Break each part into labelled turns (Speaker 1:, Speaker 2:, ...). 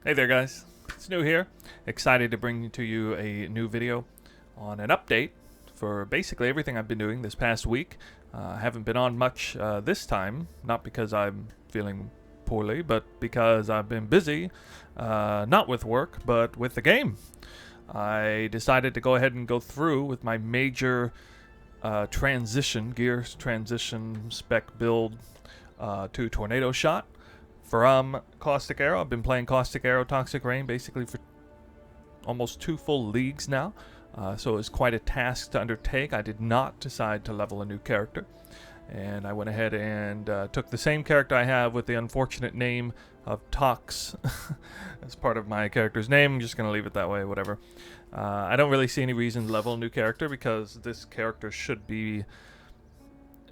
Speaker 1: Hey there guys, it's New here. Excited to bring to you a new video on an update for basically everything I've been doing this past week. I haven't been on much this time, not because I'm feeling poorly, but because I've been busy, not with work, but with the game. I decided to go ahead and go through with my major gear transition spec build to Tornado Shot. From Caustic Arrow, I've been playing Caustic Arrow, Toxic Rain basically for almost 2 full leagues now, so it was quite a task to undertake. I did not decide to level a new character, and I went ahead and took the same character I have with the unfortunate name of Tox as part of my character's name. I'm just going to leave it that way, whatever. I don't really see any reason to level a new character because this character should be...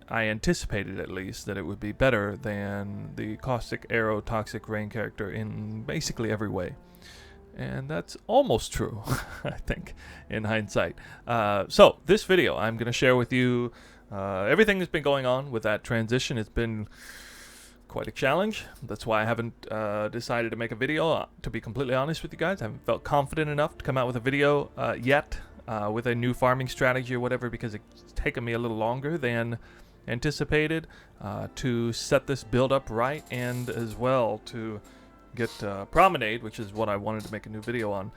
Speaker 1: I anticipated at least that it would be better than the Caustic Arrow Toxic Rain character in basically every way. And that's almost true, I think, in hindsight. So, this video, I'm going to share with you everything that's been going on with that transition. It's been quite a challenge. That's why I haven't decided to make a video, to be completely honest with you guys. I haven't felt confident enough to come out with a video yet with a new farming strategy or whatever, because it's taken me a little longer than anticipated to set this build up right, and as well to get Promenade, which is what I wanted to make a new video on.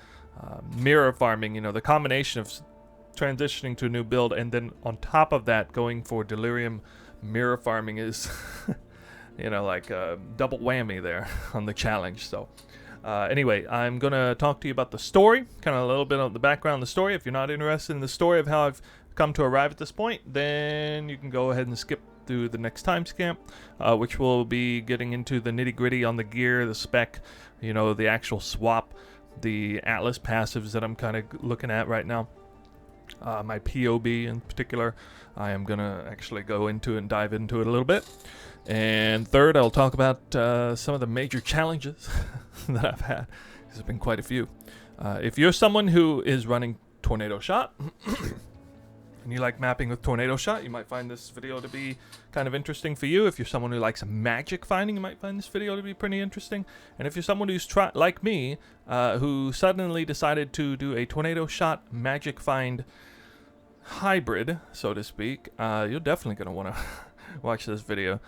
Speaker 1: Mirror farming, you know, the combination of transitioning to a new build and then on top of that going for Delirium mirror farming is you know, like a double whammy there on the challenge. So anyway, I'm gonna talk to you about the story, kind of a little bit of the background of the story. If you're not interested in the story of how I've come to arrive at this point, then you can go ahead and skip through the next timestamp, which will be getting into the nitty-gritty on the gear, the spec, you know, the actual swap, the Atlas passives that I'm kind of looking at right now, my POB in particular. I am gonna actually go into and dive into it a little bit. And third, I'll talk about some of the major challenges that I've had. There's been quite a few. If you're someone who is running Tornado Shot and you like mapping with Tornado Shot, you might find this video to be kind of interesting for you. If you're someone who likes magic finding, you might find this video to be pretty interesting. And if you're someone who's like me, who suddenly decided to do a Tornado Shot magic find hybrid, so to speak, you're definitely going to want to watch this video.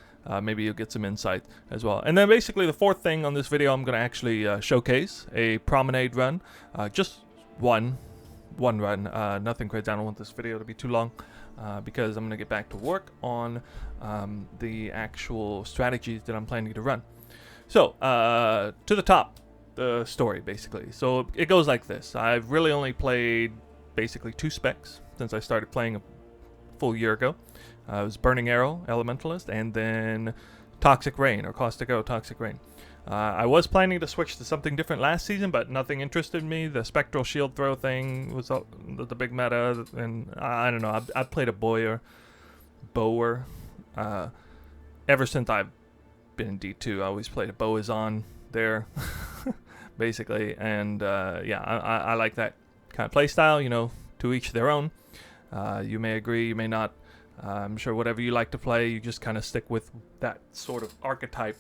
Speaker 1: Maybe you'll get some insight as well. And then basically the fourth thing on this video, I'm going to actually showcase a Promenade run. Just one run, nothing crazy. I don't want this video to be too long because I'm going to get back to work on the actual strategies that I'm planning to run. So, to the top, the story basically. So it goes like this. I've really only played basically 2 specs since I started playing a full year ago. It was Burning Arrow, Elementalist, and then Toxic Rain, or Caustic Arrow, Toxic Rain. I was planning to switch to something different last season, but nothing interested me. The Spectral Shield Throw thing was the big meta, and I don't know. I've played a bower ever since I've been in D2. I always played a Boazon there, basically, and yeah, I like that kind of play style. You know, to each their own. You may agree, you may not. I'm sure whatever you like to play, you just kind of stick with that sort of archetype.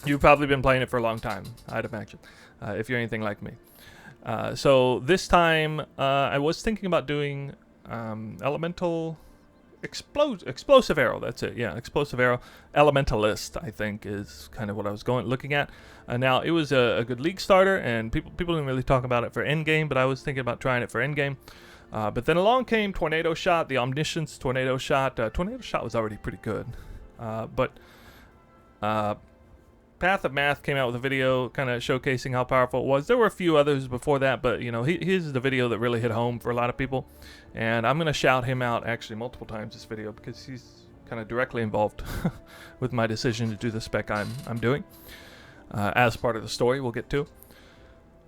Speaker 1: You've probably been playing it for a long time, I'd imagine, if you're anything like me. So this time, I was thinking about doing Elemental Explosive Arrow. That's it, yeah, Explosive Arrow. Elementalist, I think, is kind of what I was looking at. Now, it was a good league starter, and people didn't really talk about it for endgame, but I was thinking about trying it for endgame. But then along came Tornado Shot, the Omniscience Tornado Shot. Tornado Shot was already pretty good. But Path of Math came out with a video kind of showcasing how powerful it was. There were a few others before that, but, you know, his is the video that really hit home for a lot of people. And I'm going to shout him out actually multiple times this video because he's kind of directly involved with my decision to do the spec I'm doing as part of the story we'll get to.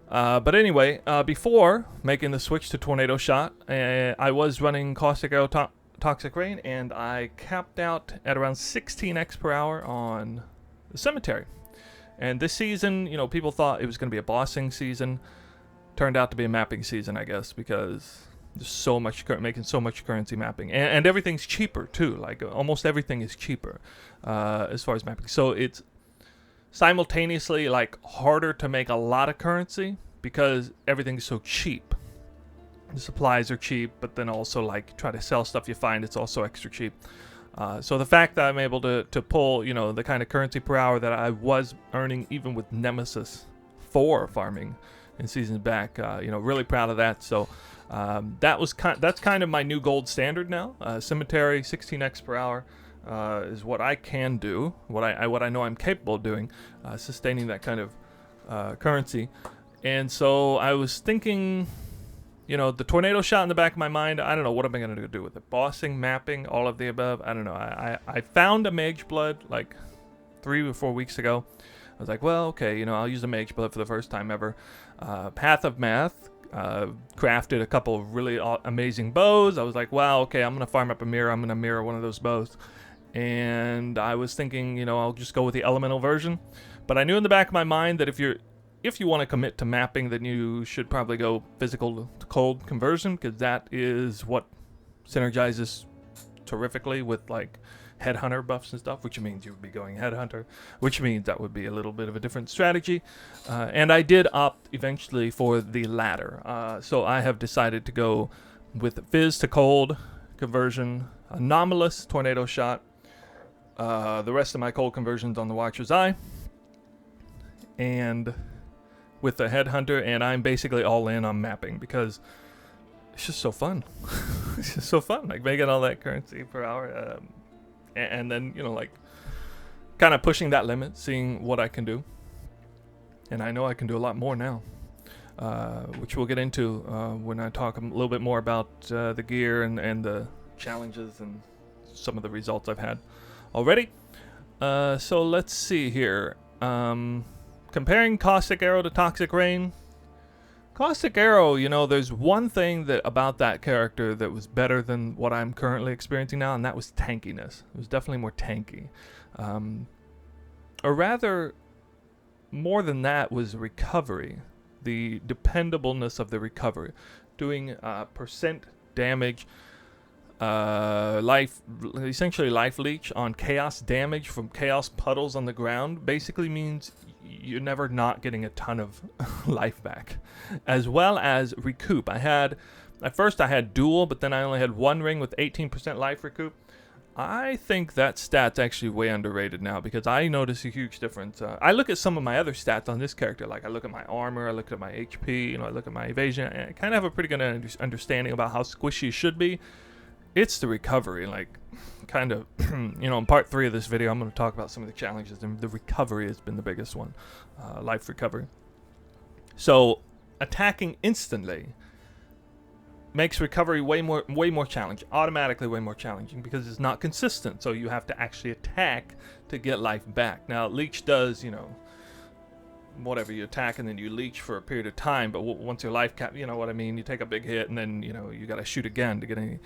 Speaker 1: But anyway, before making the switch to Tornado Shot, I was running Caustic Arrow Toxic Rain, and I capped out at around 16x per hour on the Cemetery. And this season, you know, people thought it was going to be a bossing season. Turned out to be a mapping season, I guess, because there's so much making so much currency mapping, and everything's cheaper too. Like almost everything is cheaper as far as mapping. So it's simultaneously like harder to make a lot of currency because everything's so cheap. The supplies are cheap, but then also like try to sell stuff you find, it's also extra cheap. So the fact that I'm able to pull, you know, the kind of currency per hour that I was earning even with Nemesis 4 farming in seasons back, you know, really proud of that. So that's kind of my new gold standard now. Cemetery 16x per hour is what I can do, what I know I'm capable of doing, sustaining that kind of currency. And so I was thinking, you know, the tornado shot in the back of my mind, I don't know, what am I going to do with it? Bossing, mapping, all of the above? I don't know. I found a Mage Blood like 3 or 4 weeks ago. I was like, well, okay, you know, I'll use a Mage Blood for the first time ever. Path of Math, crafted a couple of really amazing bows. I was like, wow, okay, I'm going to farm up a mirror. I'm going to mirror one of those bows. And I was thinking, you know, I'll just go with the elemental version. But I knew in the back of my mind that if you want to commit to mapping, then you should probably go physical to cold conversion, because that is what synergizes terrifically with like headhunter buffs and stuff, which means you would be going headhunter, which means that would be a little bit of a different strategy. And I did opt eventually for the latter. So I have decided to go with phys to cold conversion, anomalous tornado shot, the rest of my cold conversions on the Watcher's Eye, and with the headhunter, and I'm basically all in on mapping because it's just so fun. It's just so fun, like making all that currency per hour, and then, you know, like kind of pushing that limit, seeing what I can do. And I know I can do a lot more now, which we'll get into when I talk a little bit more about the gear and the challenges and some of the results I've had already. So let's see here. Comparing Caustic Arrow to Toxic Rain. Caustic Arrow, you know, there's one thing about that character that was better than what I'm currently experiencing now, and that was tankiness. It was definitely more tanky. Or rather, more than that was recovery. The dependableness of the recovery. Doing percent damage, essentially life leech on chaos damage from chaos puddles on the ground basically means you're never not getting a ton of life back, as well as recoup. At first I had dual, but then I only had one ring with 18% life recoup. I think that stat's actually way underrated now, because I notice a huge difference. I look at some of my other stats on this character, like I look at my armor, I look at my HP, you know, I look at my evasion, and I kind of have a pretty good understanding about how squishy it should be. It's the recovery, like, kind of, you know, in part 3 of this video, I'm going to talk about some of the challenges, and the recovery has been the biggest one, life recovery. So, attacking instantly makes recovery way more challenging, automatically way more challenging, because it's not consistent, so you have to actually attack to get life back. Now, leech does, you know, whatever, you attack and then you leech for a period of time, but once your life cap, you know what I mean, you take a big hit and then, you know, you got to shoot again to get any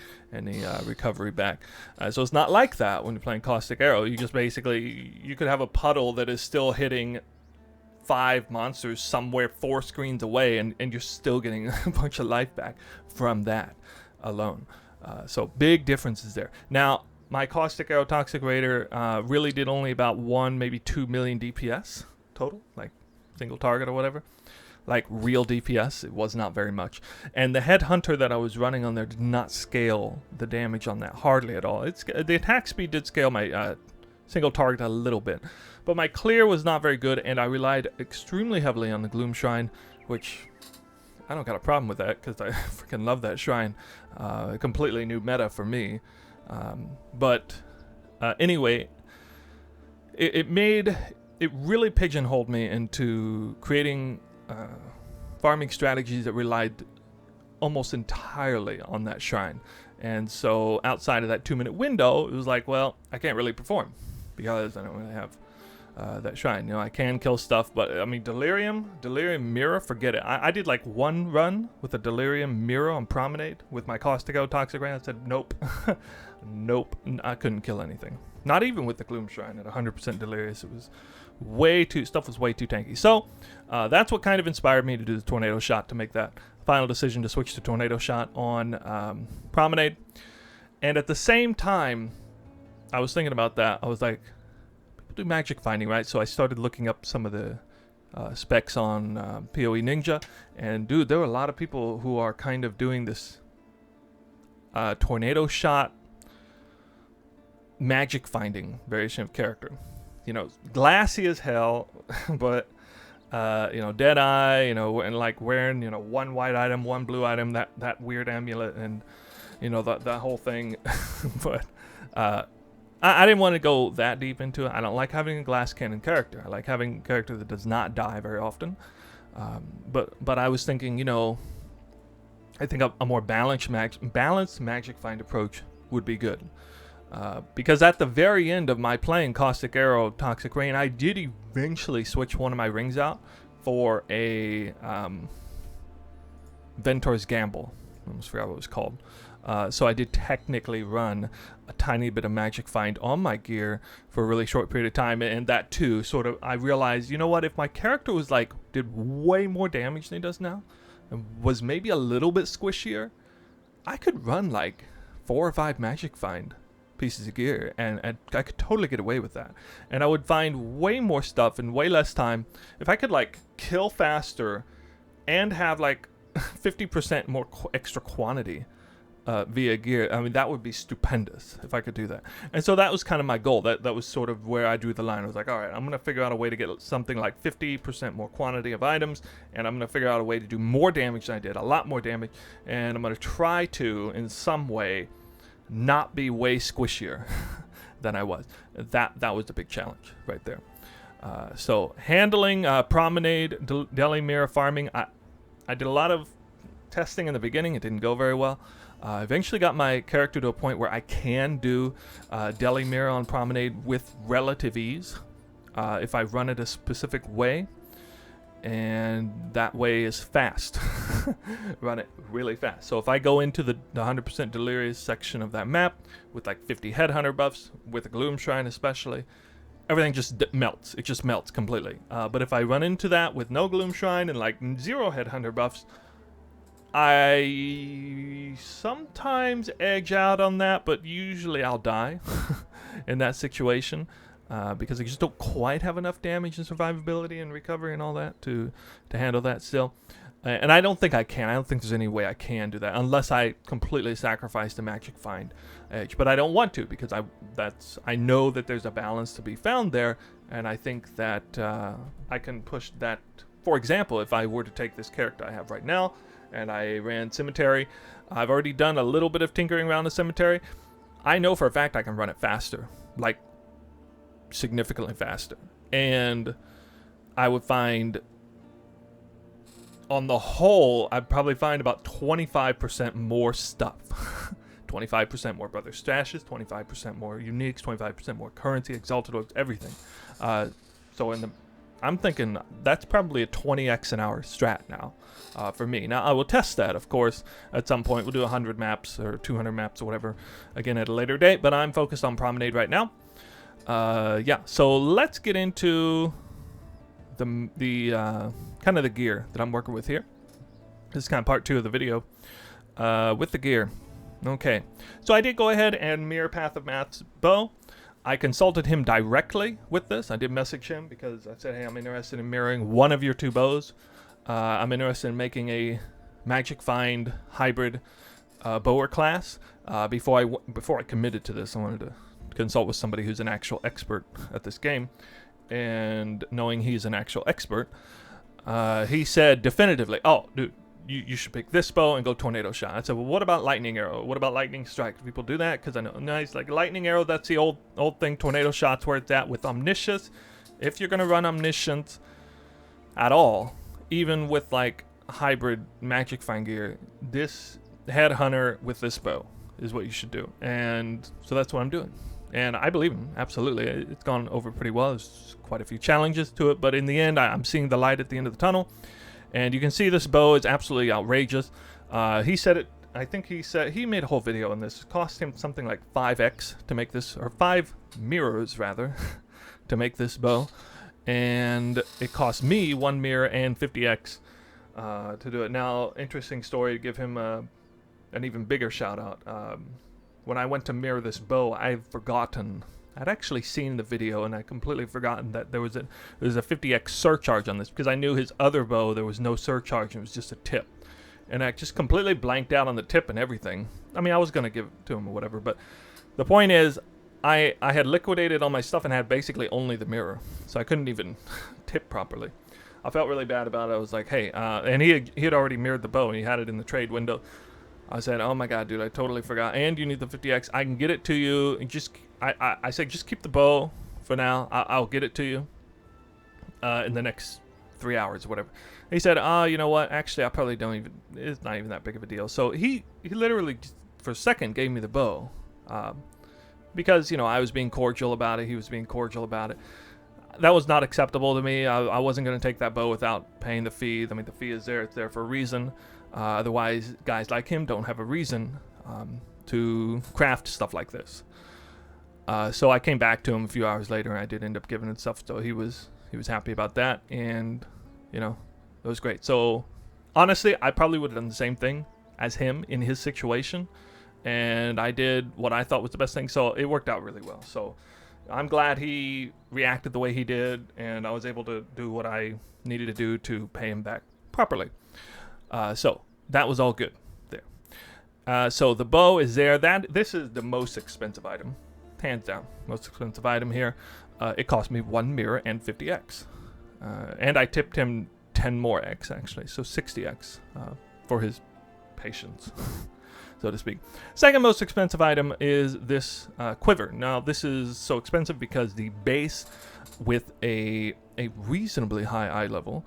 Speaker 1: recovery back. So it's not like that when you're playing Caustic Arrow. You just basically, you could have a puddle that is still hitting 5 monsters somewhere 4 screens away, and you're still getting a bunch of life back from that alone. So big differences there. Now, my Caustic Arrow Toxic Raider really did only about 1, maybe 2 million DPS total, like single target or whatever, like real DPS. It was not very much, and the headhunter that I was running on there did not scale the damage on that hardly at all. The attack speed did scale my single target a little bit, but my clear was not very good, and I relied extremely heavily on the Gloom Shrine, which I don't got a problem with that because I freaking love that shrine. A completely new meta for me, but anyway, it really pigeonholed me into creating farming strategies that relied almost entirely on that shrine. And so outside of that 2-minute window, it was like, well, I can't really perform because I don't really have that shrine. You know, I can kill stuff, but I mean, Delirium Mirror, forget it. I did like 1 run with a Delirium Mirror on Promenade with my Caustic Arrow Toxic Rain. I said, nope. Nope. I couldn't kill anything. Not even with the Gloom Shrine at 100% Delirious. It was stuff was way too tanky. So that's what kind of inspired me to do the Tornado Shot, to make that final decision to switch to Tornado Shot on Promenade. And at the same time I was thinking about that, I was like, people do magic finding, right? So I started looking up some of the specs on PoE Ninja, and dude, there were a lot of people who are kind of doing this tornado shot magic finding variation of character. You know, glassy as hell, but you know, dead eye, you know, and like wearing, you know, one white item, one blue item, that weird amulet, and you know, that whole thing. But I didn't want to go that deep into it. I don't like having a glass cannon character. I like having a character that does not die very often. But I was thinking, you know, I think a more balanced magic find approach would be good. Because at the very end of my playing Caustic Arrow, Toxic Rain, I did eventually switch one of my rings out for a Ventor's Gamble. I almost forgot what it was called. So I did technically run a tiny bit of magic find on my gear for a really short period of time, and that too sort of, I realized, you know what, if my character was like, did way more damage than he does now, and was maybe a little bit squishier, I could run like 4 or 5 magic find pieces of gear, and I could totally get away with that, and I would find way more stuff in way less time if I could like kill faster and have like 50% more extra quantity via gear. I mean, that would be stupendous if I could do that. And so that was kind of my goal. That was sort of where I drew the line. I was like, all right, I'm going to figure out a way to get something like 50% more quantity of items, and I'm going to figure out a way to do more damage than I did, a lot more damage, and I'm going to try to, in some way, not be way squishier than I was. That was the big challenge right there. So handling Promenade, deli mirror farming, I did a lot of testing in the beginning. It didn't go very well. I eventually got my character to a point where I can do deli mirror on Promenade with relative ease if I run it a specific way, and that way is fast. Run it really fast. So if I go into the 100% delirious section of that map with like 50 headhunter buffs, with a gloom shrine especially, everything just melts. It just melts completely. But if I run into that with no gloom shrine and like 0 headhunter buffs, I sometimes edge out on that, but usually I'll die in that situation because I just don't quite have enough damage and survivability and recovery and all that to handle that still. And I don't think I can. I don't think there's any way I can do that unless I completely sacrifice the magic find edge. But I don't want to, because I know that there's a balance to be found there, and I think that I can push that. For example, if I were to take this character I have right now and I ran Cemetery, I've already done a little bit of tinkering around the Cemetery. I know for a fact I can run it faster, like significantly faster. And I would find, on the whole, I'd probably find about 25% more stuff. 25% more brother stashes, 25% more uniques, 25% more currency, exalted orbs, everything. So I'm thinking that's probably a 20x an hour strat now for me. Now, I will test that, of course, at some point. We'll do 100 maps or 200 maps or whatever, again, at a later date. But I'm focused on Promenade right now. Yeah, so let's get into the kind of the gear that I'm working with here. This is kind of part 2 of the video with the gear. Okay, so I did go ahead and mirror Path of Math's bow. I consulted him directly with this. I did message him because I said, hey, I'm interested in mirroring one of your 2 bows. I'm interested in making a Magic Find hybrid bower class. Before I committed to this, I wanted to consult with somebody who's an actual expert at this game. And knowing he's an actual expert, he said definitively, oh, dude, you should pick this bow and go Tornado Shot. I said, well, what about Lightning Arrow? What about Lightning Strike? Do people do that? Because I know, nice, like Lightning Arrow, that's the old thing. Tornado Shot's where it's at with Omniscience. If you're going to run Omniscience at all, even with like hybrid Magic Find gear, this Headhunter with this bow is what you should do. And so that's what I'm doing. And I believe him, absolutely. It's gone over pretty well. There's quite a few challenges to it, but in the end, I'm seeing the light at the end of the tunnel. And you can see this bow is absolutely outrageous. He said it, I think he made a whole video on this. It cost him something like 5x to make this, or 5 mirrors rather, to make this bow. And it cost me 1 mirror and 50x to do it. Now, interesting story to give him an even bigger shout out. When I went to mirror this bow, I I'd actually seen the video and I completely forgotten that there was a 50x surcharge on this, because I knew his other bow there was no surcharge, it was just a tip. And I just completely blanked out on the tip and everything. I mean, I was going to give it to him or whatever, but the point is, I had liquidated all my stuff and had basically only the mirror, so I couldn't even tip properly. I felt really bad about it. I was like, hey, and he had already mirrored the bow, and he had it in the trade window. I said, oh my god, dude, I totally forgot. And you need the 50x. I can get it to you. And I said, just keep the bow for now. I'll get it to you in the next 3 hours or whatever. And he said, you know what? Actually, I probably don't even, it's not even that big of a deal. So he literally, for a second, gave me the bow. Because, you know, I was being cordial about it. He was being cordial about it. That was not acceptable to me. I wasn't going to take that bow without paying the fee. I mean, the fee is there. It's there for a reason. Otherwise, guys like him don't have a reason to craft stuff like this. So I came back to him a few hours later, and I did end up giving him stuff. So he was happy about that, and you know, it was great. So honestly, I probably would have done the same thing as him in his situation, and I did what I thought was the best thing. So it worked out really well. So I'm glad he reacted the way he did, and I was able to do what I needed to do to pay him back properly. So that was all good there. So the bow is there. This is the most expensive item, hands down, most expensive item here. It cost me 1 mirror and 50x, and I tipped him 10 more x actually, so 60x for his patience, so to speak. Second most expensive item is this quiver. Now this is so expensive because the base with a reasonably high eye level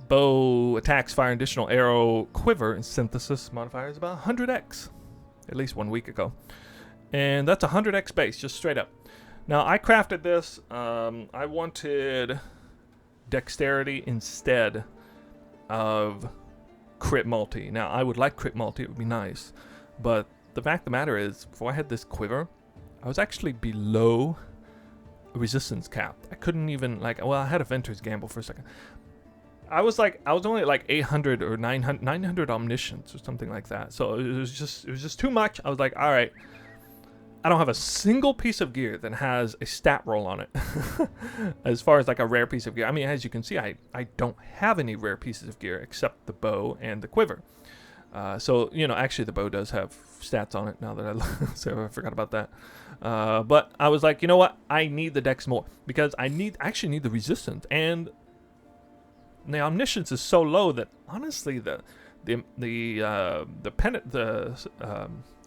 Speaker 1: bow attacks, fire, additional arrow, quiver, and synthesis modifier is about 100x, at least 1 week ago. And that's 100x base, just straight up. Now, I crafted this. I wanted dexterity instead of crit multi. Now, I would like crit multi. It would be nice. But the fact of the matter is, before I had this quiver, I was actually below resistance cap. I couldn't even, well, I had a Venter's Gamble for a second. I was only at 800 or 900 omniscience or something like that. So it was just too much. I was like, all right, I don't have a single piece of gear that has a stat roll on it. As far as a rare piece of gear. I mean, as you can see, I don't have any rare pieces of gear except the bow and the quiver. So, you know, actually the bow does have stats on it now that I forgot about that. But I was like, you know what? I need the dex more because I actually need the resistance, and the omniscience is so low that honestly the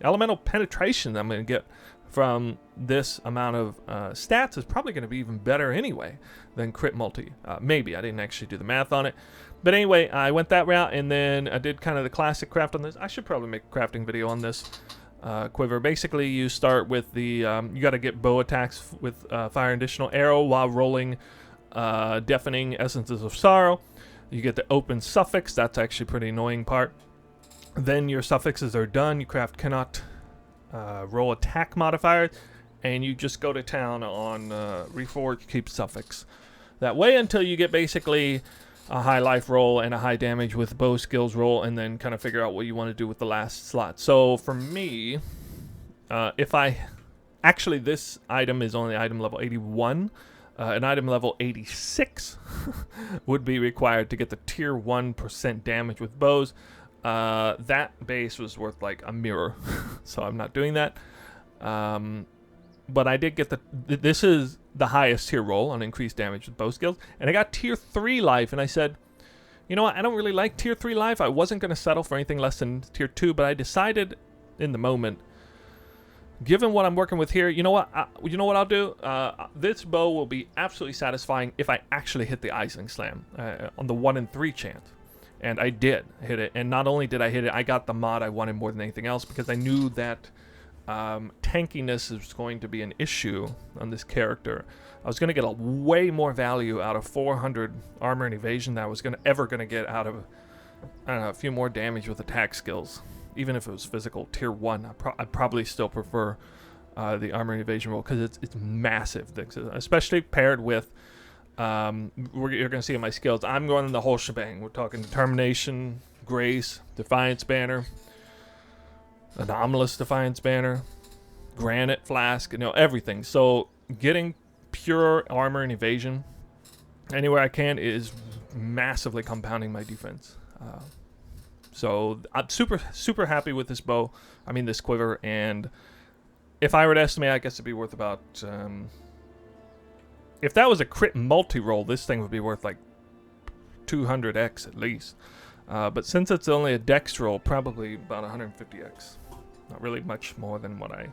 Speaker 1: elemental penetration that I'm going to get from this amount of stats is probably going to be even better anyway than crit multi. Maybe. I didn't actually do the math on it. But anyway, I went that route, and then I did kind of the classic craft on this. I should probably make a crafting video on this quiver. Basically, you start with the... you got to get bow attacks with fire and additional arrow while rolling deafening essences of sorrow. You get the open suffix. That's actually a pretty annoying part. Then your suffixes are done. You craft cannot roll attack modifiers, and you just go to town on reforge keep suffix. That way until you get basically a high life roll and a high damage with bow skills roll, and then kind of figure out what you want to do with the last slot. So for me, actually this item is only item level 81. An item level 86 would be required to get the tier 1% damage with bows. That base was worth a mirror, so I'm not doing that. But I did get this is the highest tier roll on increased damage with bow skills, and I got tier 3 life, and I said, you know what, I don't really like tier 3 life. I wasn't going to settle for anything less than tier 2, but I decided in the moment, given what I'm working with here, you know what I'll do? This bow will be absolutely satisfying if I actually hit the Isling Slam on the 1 in 3 chance. And I did hit it. And not only did I hit it, I got the mod I wanted more than anything else, because I knew that tankiness is going to be an issue on this character. I was going to get a way more value out of 400 armor and evasion than I was ever going to get out of, I don't know, a few more damage with attack skills. Even if it was physical tier 1, I'd probably still prefer the armor and evasion roll, because it's massive, especially paired with you're going to see in my skills, I'm running the whole shebang. We're talking determination, grace, defiance banner, anomalous defiance banner, granite flask, everything. So getting pure armor and evasion anywhere I can is massively compounding my defense. So I'm super happy with this bow. I mean this quiver, and if I were to estimate, I guess it'd be worth about. If that was a crit multi-roll, this thing would be worth like 200x at least. But since it's only a dex roll, probably about 150x. Not really much more than what I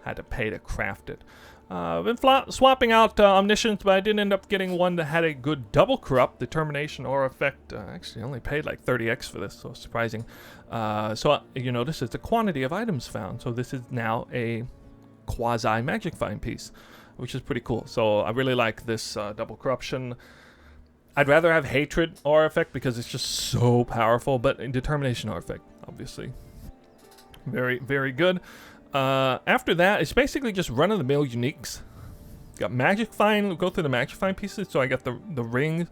Speaker 1: had to pay to craft it. I've been swapping out Omniscience, but I did end up getting one that had a good double corrupt, determination, or effect. Actually, I only paid like 30x for this, so surprising. So you notice it's a quantity of items found. So this is now a quasi magic find piece, which is pretty cool. So I really like this double corruption. I'd rather have hatred or effect because it's just so powerful, but determination or effect, obviously. Very, very good. After that, it's basically just run-of-the-mill uniques. Got magic find. We'll go through the magic find pieces. So I got the rings.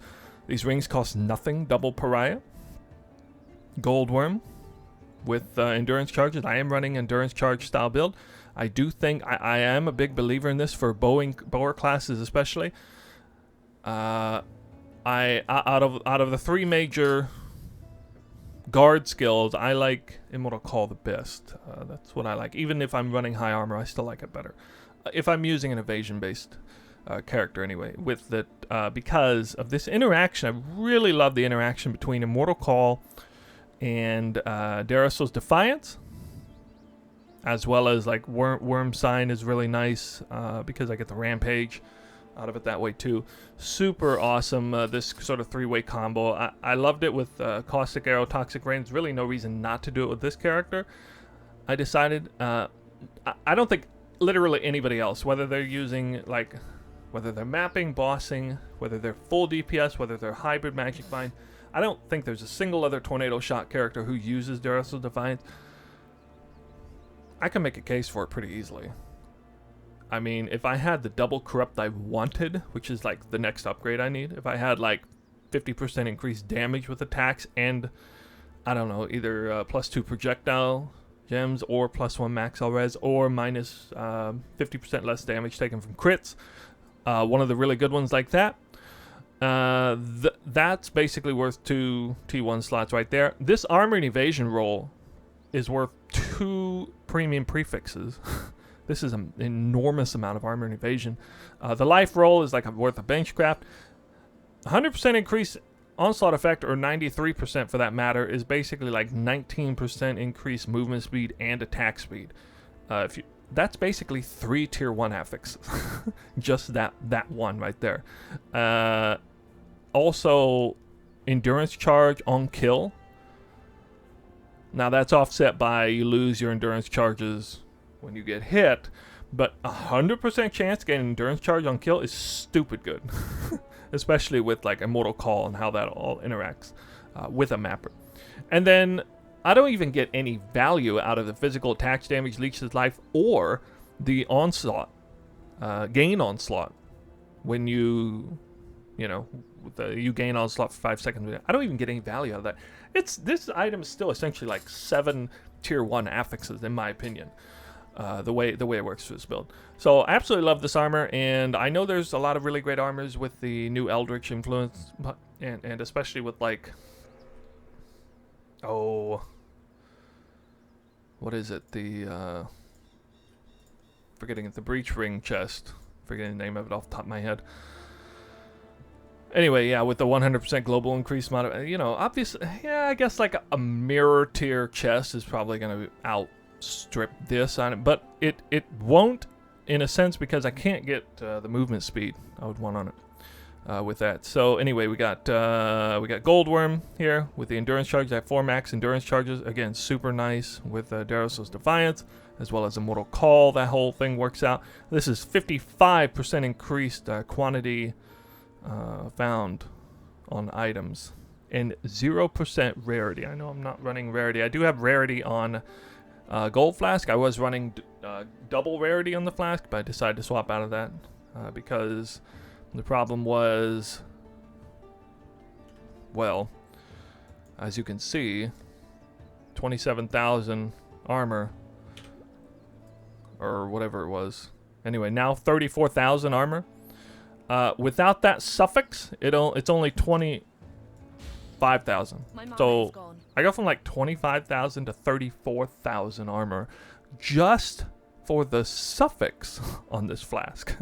Speaker 1: These rings cost nothing. Double pariah. Gold worm with endurance charges. I am running endurance charge style build. I do think I am a big believer in this for bower classes especially. Out of the three major guard skills, I like Immortal Call the best. That's what I like. Even if I'm running high armor, I still like it better. If I'm using an evasion-based character anyway, with the because of this interaction, I really love the interaction between Immortal Call and Darasol's Defiance, as well as like Worm Sign is really nice because I get the Rampage out of it that way too. Super awesome, this sort of three-way combo. I loved it with Caustic Arrow, Toxic Rain. There's really no reason not to do it with this character. I decided, I don't think literally anybody else, whether they're using, like, whether they're mapping, bossing, whether they're full DPS, whether they're hybrid Magic Find, I don't think there's a single other Tornado Shot character who uses Darasol's Defiance. I can make a case for it pretty easily. I mean, if I had the double corrupt I wanted, which is like the next upgrade I need, if I had like 50% increased damage with attacks and, I don't know, either +2 projectile gems or +1 max res or minus 50% less damage taken from crits, one of the really good ones like that, that's basically worth 2 T1 slots right there. This armor and evasion roll is worth 2 premium prefixes. This is an enormous amount of armor and evasion. The life roll is like worth a benchcraft. 100% increase onslaught effect, or 93% for that matter, is basically like 19% increased movement speed and attack speed. That's basically 3 tier 1 affixes. Just that one right there. Also, endurance charge on kill. Now that's offset by you lose your endurance charges when you get hit, but 100% chance getting endurance charge on kill is stupid good. Especially with like Immortal Call and how that all interacts with a mapper. And then I don't even get any value out of the physical attacks damage, leeches life, or the onslaught, gain onslaught. When you gain onslaught for 5 seconds. I don't even get any value out of that. This item is still essentially like 7 tier 1 affixes in my opinion. The way it works for this build. So I absolutely love this armor, and I know there's a lot of really great armors with the new Eldritch influence, and especially with like, what is it? The forgetting it, the Breach Ring chest. Forgetting the name of it off the top of my head. Anyway, yeah, with the 100% global increase amount of, obviously, yeah, I guess like a mirror tier chest is probably gonna outstrip this on it, but it won't in a sense because I can't get the movement speed I would want on it with that. So anyway, we got Gold Worm here with the endurance charge. I have 4 max endurance charges, again super nice with Darasol's Defiance as well as Immortal Call. That whole thing works out. This is 55% increased quantity found on items and 0% rarity. I know I'm not running rarity. I do have rarity on Gold Flask. I was running double rarity on the flask, but I decided to swap out of that because the problem was, well, as you can see, 27,000 armor, or whatever it was, Anyway, now 34,000 armor. Without that suffix, it's only 25,000. So I go from like 25,000 to 34,000 armor just for the suffix on this flask.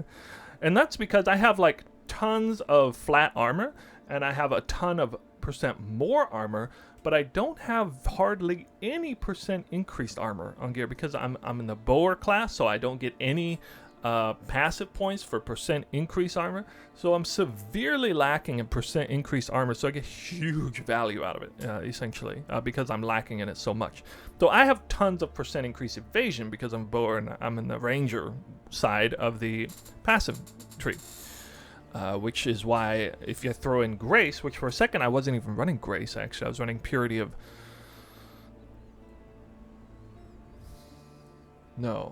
Speaker 1: And that's because I have like tons of flat armor and I have a ton of percent more armor, but I don't have hardly any percent increased armor on gear because I'm in the bower class, so I don't get any passive points for percent increase armor. So I'm severely lacking in percent increased armor, so I get huge value out of it, essentially, because I'm lacking in it so much. So I have tons of percent increase evasion because I'm bower and I'm in the ranger side of the passive tree. Which is why if you throw in grace, which for a second I wasn't even running grace, actually I was running purity of the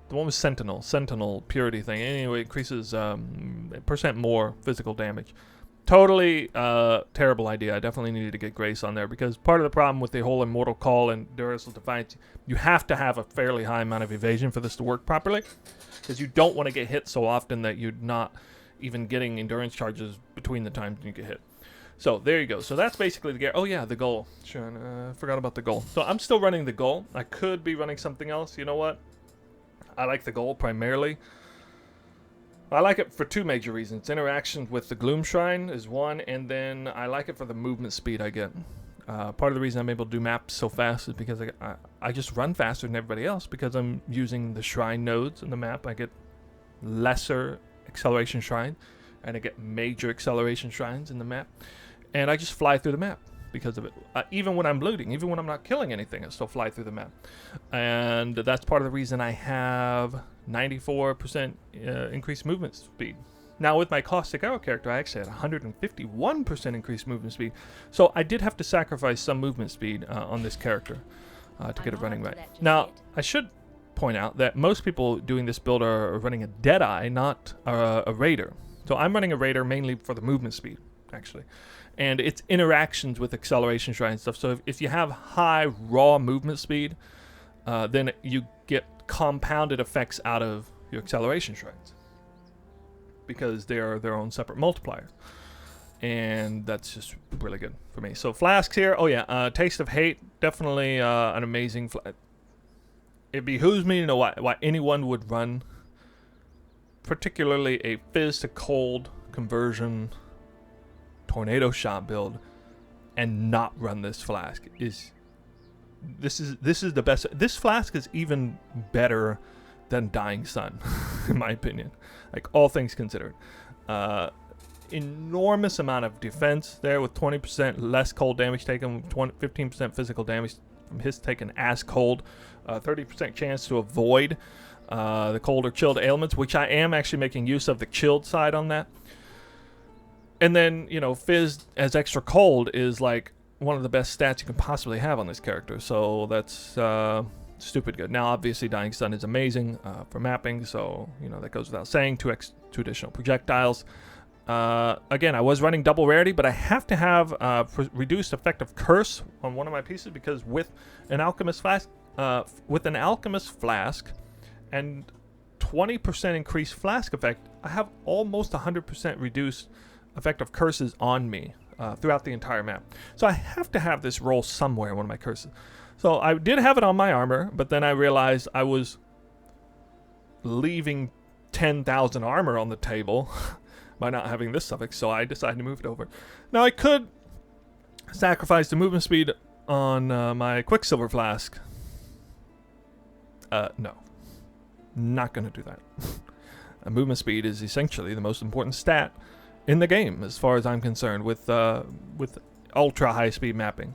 Speaker 1: one with sentinel purity thing. Anyway, increases percent more physical damage. Totally terrible idea. I definitely needed to get grace on there because part of the problem with the whole immortal call and duracell defiance, you have to have a fairly high amount of evasion for this to work properly, because you don't want to get hit so often that you're not even getting endurance charges between the times you get hit. So there you go. So that's basically the gear. Oh yeah, the goal. Sure, I forgot about the goal. So I'm still running the goal. I could be running something else. You know what? I like the goal primarily. I like it for two major reasons. Interaction with the Gloom Shrine is one, and then I like it for the movement speed I get. Part of the reason I'm able to do maps so fast is because I just run faster than everybody else because I'm using the shrine nodes in the map. I get lesser acceleration shrine, and I get major acceleration shrines in the map, and I just fly through the map because of it. Even when I'm looting, even when I'm not killing anything, I still fly through the map. And that's part of the reason I have 94% increased movement speed. Now with my Caustic Arrow character, I actually had 151% increased movement speed. So I did have to sacrifice some movement speed on this character to get it running right. Now, I should point out that most people doing this build are running a Deadeye, not a Raider. So I'm running a Raider mainly for the movement speed, actually. And it's interactions with acceleration shrine and stuff. So if you have high raw movement speed, then you get compounded effects out of your acceleration shrines, because they are their own separate multipliers. And that's just really good for me. So flasks here. Oh yeah, Taste of Hate. Definitely an amazing it behooves me to know why anyone would run particularly a phys-to-cold conversion tornado shot build and not run this flask. This is the best. This flask is even better than Dying Sun in my opinion, like all things considered. Enormous amount of defense there with 20% less cold damage taken, 15% physical damage from his taken as cold, 30% chance to avoid the cold or chilled ailments, which I am actually making use of the chilled side on that. And then, you know, Fizz as extra cold is like one of the best stats you can possibly have on this character. So that's stupid good. Now, obviously, Dying Sun is amazing for mapping. So, you know, that goes without saying. Two additional projectiles. Again, I was running double rarity, but I have to have reduced effective curse on one of my pieces because with an alchemist flask, and 20% increased flask effect, I have almost 100% reduced effective curses on me throughout the entire map. So I have to have this roll somewhere in one of my curses. So I did have it on my armor, but then I realized I was leaving 10,000 armor on the table by not having this suffix, so I decided to move it over. Now I could sacrifice the movement speed on my Quicksilver flask. No. Not gonna do that. Movement speed is essentially the most important stat in the game, as far as I'm concerned, with ultra high speed mapping.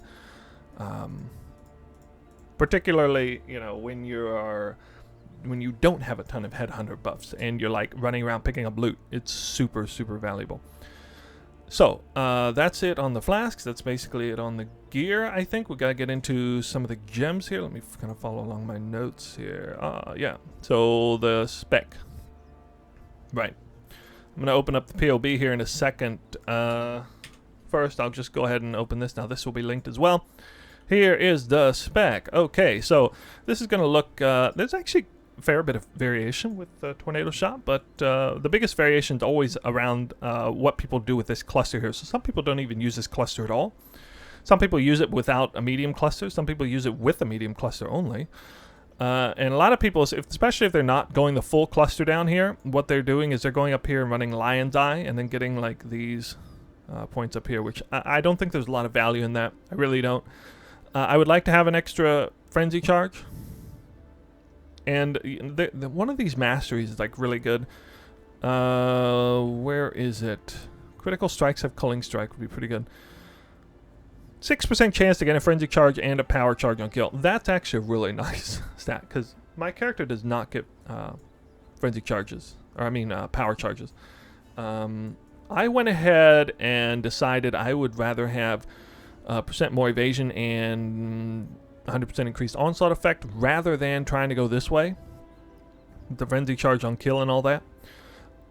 Speaker 1: Particularly, you know, when you don't have a ton of headhunter buffs and you're like running around picking up loot, it's super, super valuable. So that's it on the flasks. That's basically it on the gear. I think we gotta get into some of the gems here. Let me kind of follow along my notes here. Yeah. So the spec. Right. I'm gonna open up the POB here in a second. First, I'll just go ahead and open this. Now this will be linked as well. Here is the spec. Okay, so this is gonna look. There's actually fair bit of variation with the tornado shot, but the biggest variation is always around what people do with this cluster here. So some people don't even use this cluster at all. Some people use it without a medium cluster. Some people use it with a medium cluster only. And a lot of people, especially if they're not going the full cluster down here, what they're doing is they're going up here and running Lion's Eye and then getting like these points up here, which I don't think there's a lot of value in that. I really don't. I would like to have an extra frenzy charge. And one of these masteries is like really good. Where is it? Critical strikes have culling strike would be pretty good. 6% chance to get a frenzy charge and a power charge on kill. That's actually a really nice stat because my character does not get frenzy charges, or I mean power charges. I went ahead and decided I would rather have % more evasion and 100% increased onslaught effect rather than trying to go this way, the frenzy charge on kill and all that.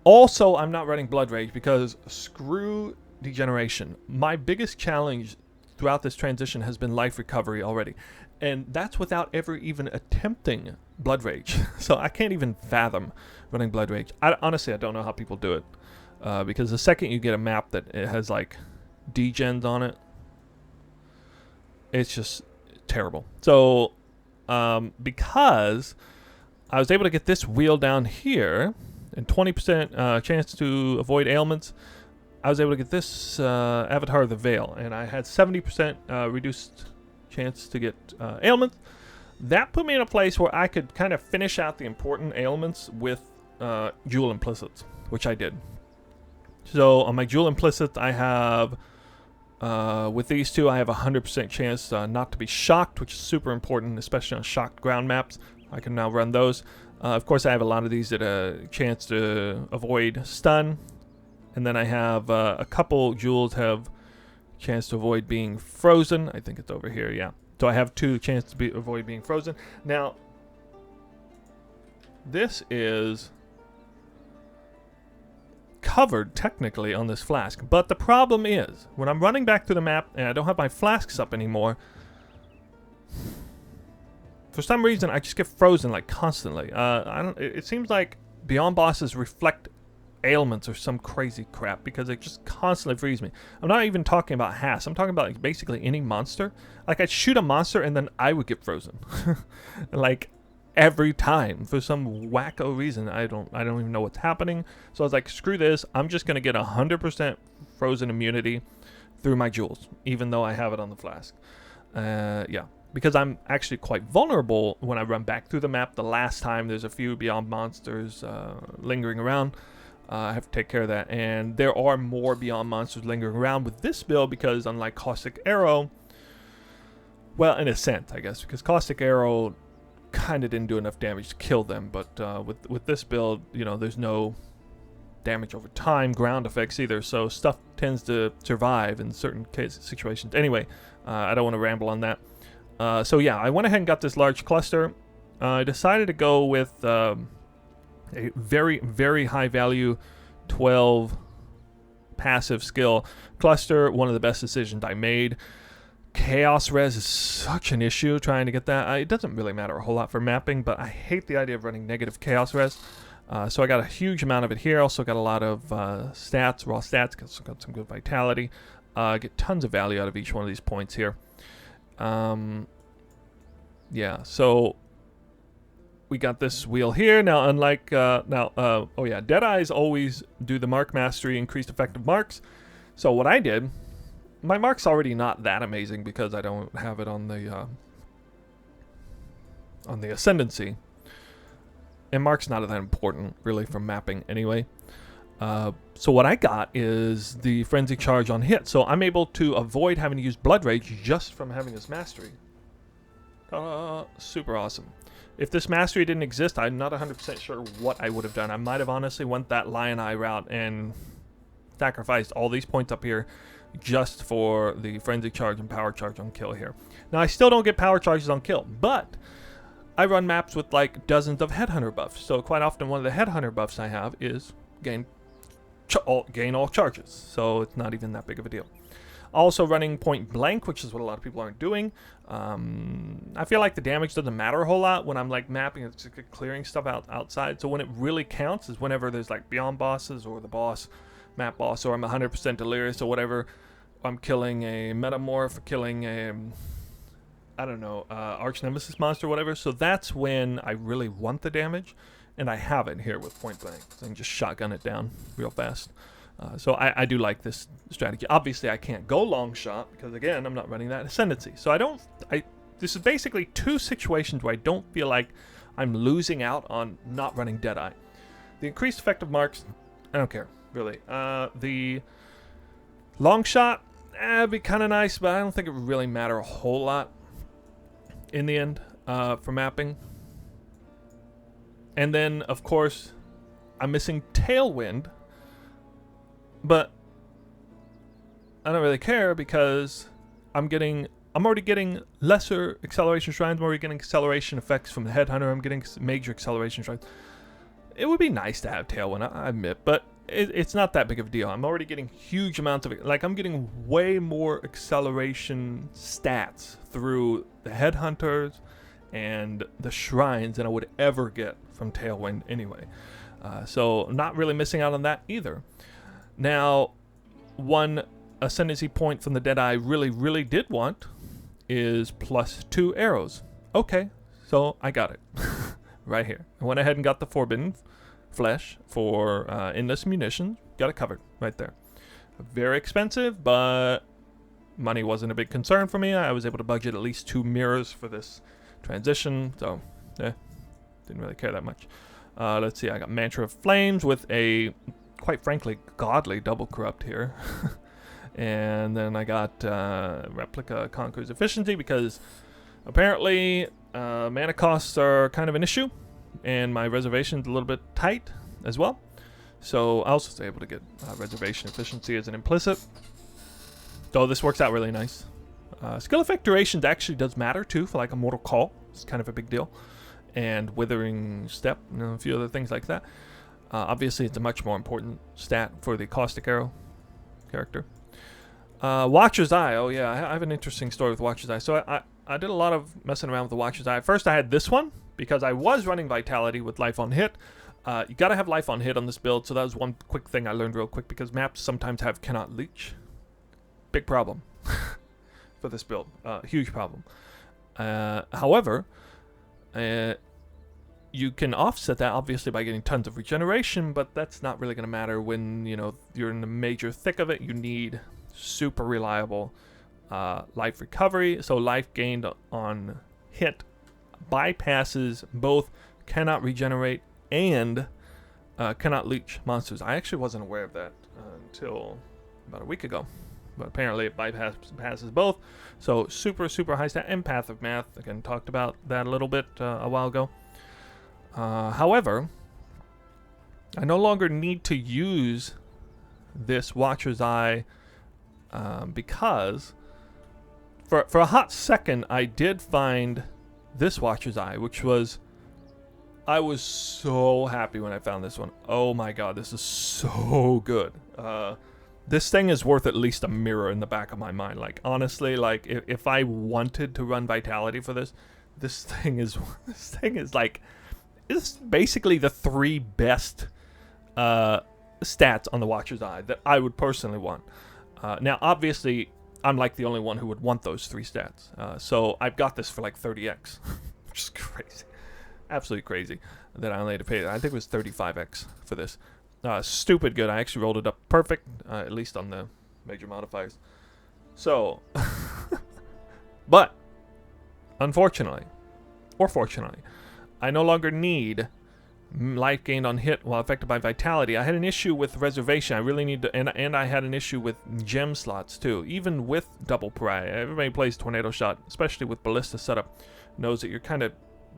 Speaker 1: Also, I'm not running Blood Rage because screw degeneration. My biggest challenge throughout this transition has been life recovery already, and that's without ever even attempting Blood Rage. So I can't even fathom running Blood Rage. Honestly, I don't know how people do it, because the second you get a map that it has like degens on it, it's just terrible. So because I was able to get this wheel down here and 20% chance to avoid ailments, I was able to get this Avatar of the Veil, and I had 70% reduced chance to get ailments. That put me in a place where I could kind of finish out the important ailments with Jewel Implicits, which I did. So on my Jewel Implicits, I have, with these two, I have a 100% chance not to be shocked, which is super important, especially on shocked ground maps. I can now run those. Of course, I have a lot of these that a chance to avoid stun. And then I have a couple jewels have chance to avoid being frozen. I think it's over here, yeah. So I have 2 chances to avoid being frozen. Now, this is covered technically on this flask. But the problem is, when I'm running back through the map and I don't have my flasks up anymore, for some reason I just get frozen like constantly. It seems like Beyond bosses reflect ailments or some crazy crap because it just constantly frees me. I'm not even talking about Hass. I'm talking about like basically any monster. Like I'd shoot a monster and then I would get frozen. Like every time for some wacko reason. I don't even know what's happening. So I was like, screw this. I'm just gonna get 100% frozen immunity through my jewels, even though I have it on the flask. Yeah. Because I'm actually quite vulnerable when I run back through the map. The last time there's a few Beyond monsters lingering around. I have to take care of that. And there are more Beyond monsters lingering around with this build because unlike Caustic Arrow, well, in a sense, I guess, because Caustic Arrow kind of didn't do enough damage to kill them. But with this build, you know, there's no damage over time, ground effects either. So stuff tends to survive in certain situations. Anyway, I don't want to ramble on that. So yeah, I went ahead and got this large cluster. I decided to go with a very, very high value 12 passive skill cluster. One of the best decisions I made. Chaos res is such an issue trying to get that. It doesn't really matter a whole lot for mapping, but I hate the idea of running negative chaos res. So I got a huge amount of it here. Also got a lot of stats, raw stats. Got some good vitality. Get tons of value out of each one of these points here. Yeah, so we got this wheel here. Now, unlike, oh yeah, Deadeyes always do the mark mastery, increased effective marks. So what I did, my mark's already not that amazing because I don't have it on the ascendancy. And mark's not that important, really, for mapping anyway. So what I got is the Frenzy Charge on hit. So I'm able to avoid having to use Blood Rage just from having this mastery. Super awesome. If this mastery didn't exist, I'm not 100% sure what I would have done. I might have honestly went that Lion Eye route and sacrificed all these points up here just for the Frenzy Charge and Power Charge on kill here. Now, I still don't get Power Charges on kill, but I run maps with like dozens of Headhunter buffs. So quite often one of the Headhunter buffs I have is gain all charges, so it's not even that big of a deal. Also running point blank, which is what a lot of people aren't doing. I feel like the damage doesn't matter a whole lot when I'm like mapping, it's like clearing stuff outside. So when it really counts is whenever there's like beyond bosses or the boss, map boss, or I'm 100% delirious or whatever. I'm killing a metamorph, killing a, I don't know, arch nemesis monster or whatever. So that's when I really want the damage, and I have it here with point blank. So I can just shotgun it down real fast. So I do like this strategy. Obviously, I can't go long shot because, again, I'm not running that ascendancy. So this is basically two situations where I don't feel like I'm losing out on not running Deadeye. The increased effective marks, I don't care, really. The long shot, it'd be kind of nice, but I don't think it would really matter a whole lot in the end for mapping. And then, of course, I'm missing Tailwind. But I don't really care because I'm already getting lesser acceleration shrines. I'm already getting acceleration effects from the Headhunter. I'm getting major acceleration shrines. It would be nice to have Tailwind, I admit, but it's not that big of a deal. I'm already getting huge amounts of it. Like, I'm getting way more acceleration stats through the Headhunters and the shrines than I would ever get from Tailwind anyway. So I'm not really missing out on that either. Now, one ascendancy point from the Deadeye I really, really did want is +2 arrows. Okay, so I got it right here. I went ahead and got the Forbidden Flesh for endless munitions. Got it covered right there. Very expensive, but money wasn't a big concern for me. I was able to budget at least 2 mirrors for this transition, so didn't really care that much. Let's see, I got Mantra of Flames with a, quite frankly, godly double corrupt here. And then I got Replica Conquers Efficiency because apparently mana costs are kind of an issue, and my reservation's a little bit tight as well. So I also was able to get reservation efficiency as an implicit. So this works out really nice. Skill effect durations actually does matter too for like a Mortal Call. It's kind of a big deal. And Withering Step, a few other things like that. Obviously, it's a much more important stat for the Caustic Arrow character. Watcher's Eye. Oh, yeah, I have an interesting story with Watcher's Eye. So I did a lot of messing around with the Watcher's Eye. First, I had this one because I was running Vitality with Life on Hit. You got to have Life on Hit on this build. So that was one quick thing I learned real quick because maps sometimes have Cannot Leech. Big problem for this build. Huge problem. However, you can offset that obviously by getting tons of regeneration, but that's not really going to matter when you're in the major thick of it. You need super reliable life recovery. So life gained on hit bypasses both cannot regenerate and cannot leech monsters. I actually wasn't aware of that until about a week ago, but apparently it bypasses both. So super high stat. And Path of Math, again, talked about that a little bit a while ago. However, I no longer need to use this Watcher's Eye because for a hot second I did find this Watcher's Eye, which was, I was so happy when I found this one. Oh my god, this is so good. This thing is worth at least a mirror in the back of my mind. Like, honestly, like if I wanted to run Vitality for this thing is like, it's basically the 3 best stats on the Watcher's Eye that I would personally want. Now, obviously, I'm like the only one who would want those 3 stats. So I've got this for like 30x, which is crazy. Absolutely crazy that I only had to pay. I think it was 35x for this. Stupid good. I actually rolled it up perfect, at least on the major modifiers. So, but, unfortunately, or fortunately, I no longer need life gained on hit while affected by Vitality. I had an issue with reservation. I really need to, and I had an issue with gem slots too. Even with double pariah, everybody plays Tornado Shot, especially with Ballista setup, knows that you're kind of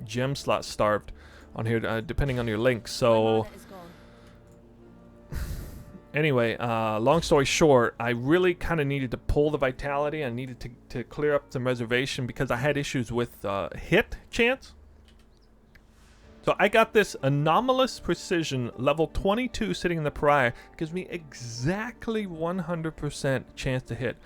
Speaker 1: gem slot starved on here, depending on your link. So anyway, long story short, I really kind of needed to pull the Vitality. I needed to clear up some reservation because I had issues with hit chance. So I got this Anomalous Precision level 22 sitting in the Pariah. Gives me exactly 100% chance to hit.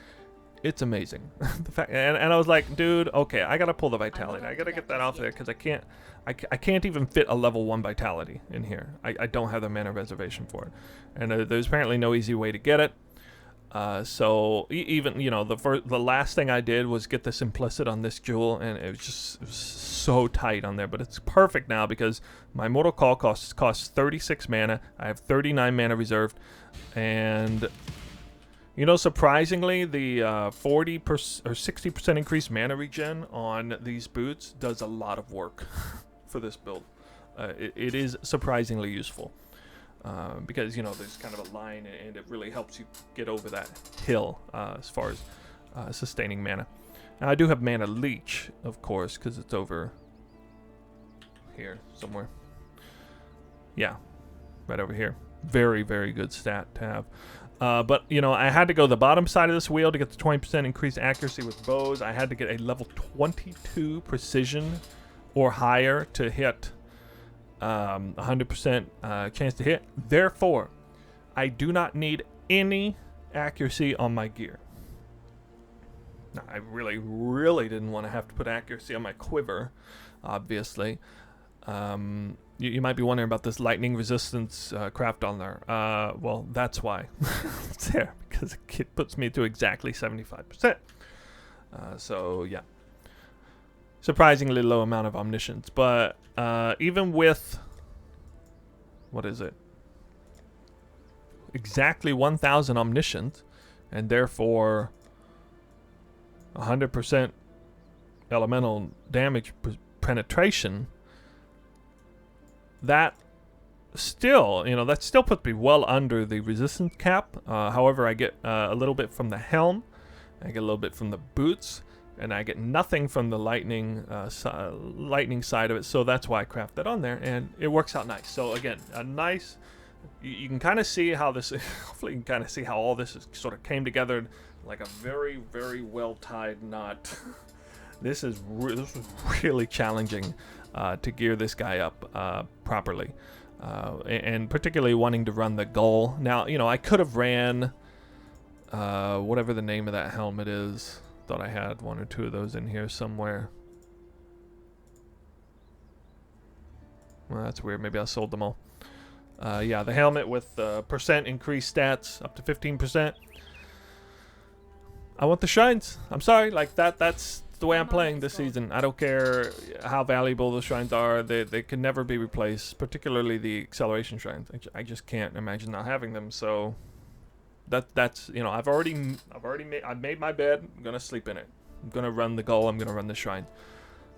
Speaker 1: It's amazing. The fact, and I was like, dude, okay, I gotta pull the vitality. I gotta get that off there because I can't even fit a level 1 vitality in here. I don't have the mana reservation for it, and there's apparently no easy way to get it. So even, you know, the last thing I did was get this implicit on this jewel, and it was so tight on there. But it's perfect now because my Mortal Call costs 36 mana. I have 39 mana reserved, and you know, surprisingly, the 40% or 60% increased mana regen on these boots does a lot of work for this build. It is surprisingly useful. Because, you know, there's kind of a line, and it really helps you get over that hill as far as sustaining mana. Now, I do have Mana Leech, of course, because it's over here somewhere. Yeah, right over here. Very, very good stat to have. But, you know, I had to go the bottom side of this wheel to get the 20% increased accuracy with bows. I had to get a level 22 precision or higher to hit 100% chance to hit. Therefore, I do not need any accuracy on my gear. Now, I really, really didn't want to have to put accuracy on my quiver, obviously. You might be wondering about this lightning resistance craft on there. Well, that's why it's there, because it puts me to exactly 75%. So, yeah. Surprisingly low amount of omniscience, but even with, what is it? Exactly 1,000 omniscience, and therefore 100% elemental damage penetration, that still, you know, that still puts me well under the resistance cap. However, I get a little bit from the helm, I get a little bit from the boots, and I get nothing from the lightning side of it, so that's why I craft that on there, and it works out nice. So again, a nice, you can kind of see how this, hopefully you can kind of see how all this is, sort of came together like a very, very well-tied knot. This was really challenging to gear this guy up properly, and particularly wanting to run the Gull. Now, you know, I could have ran whatever the name of that helmet is. Thought I had one or two of those in here somewhere. Well, that's weird. Maybe I sold them all. Yeah, the helmet with percent increased stats up to 15%. I want the shrines. I'm sorry, like that's the way I'm playing this season. I don't care how valuable the shrines are. They can never be replaced, particularly the acceleration shrines. I just can't imagine not having them. So that's, you know, I've made my bed. I'm gonna sleep in it. I'm gonna run the Gull. I'm gonna run the shrine.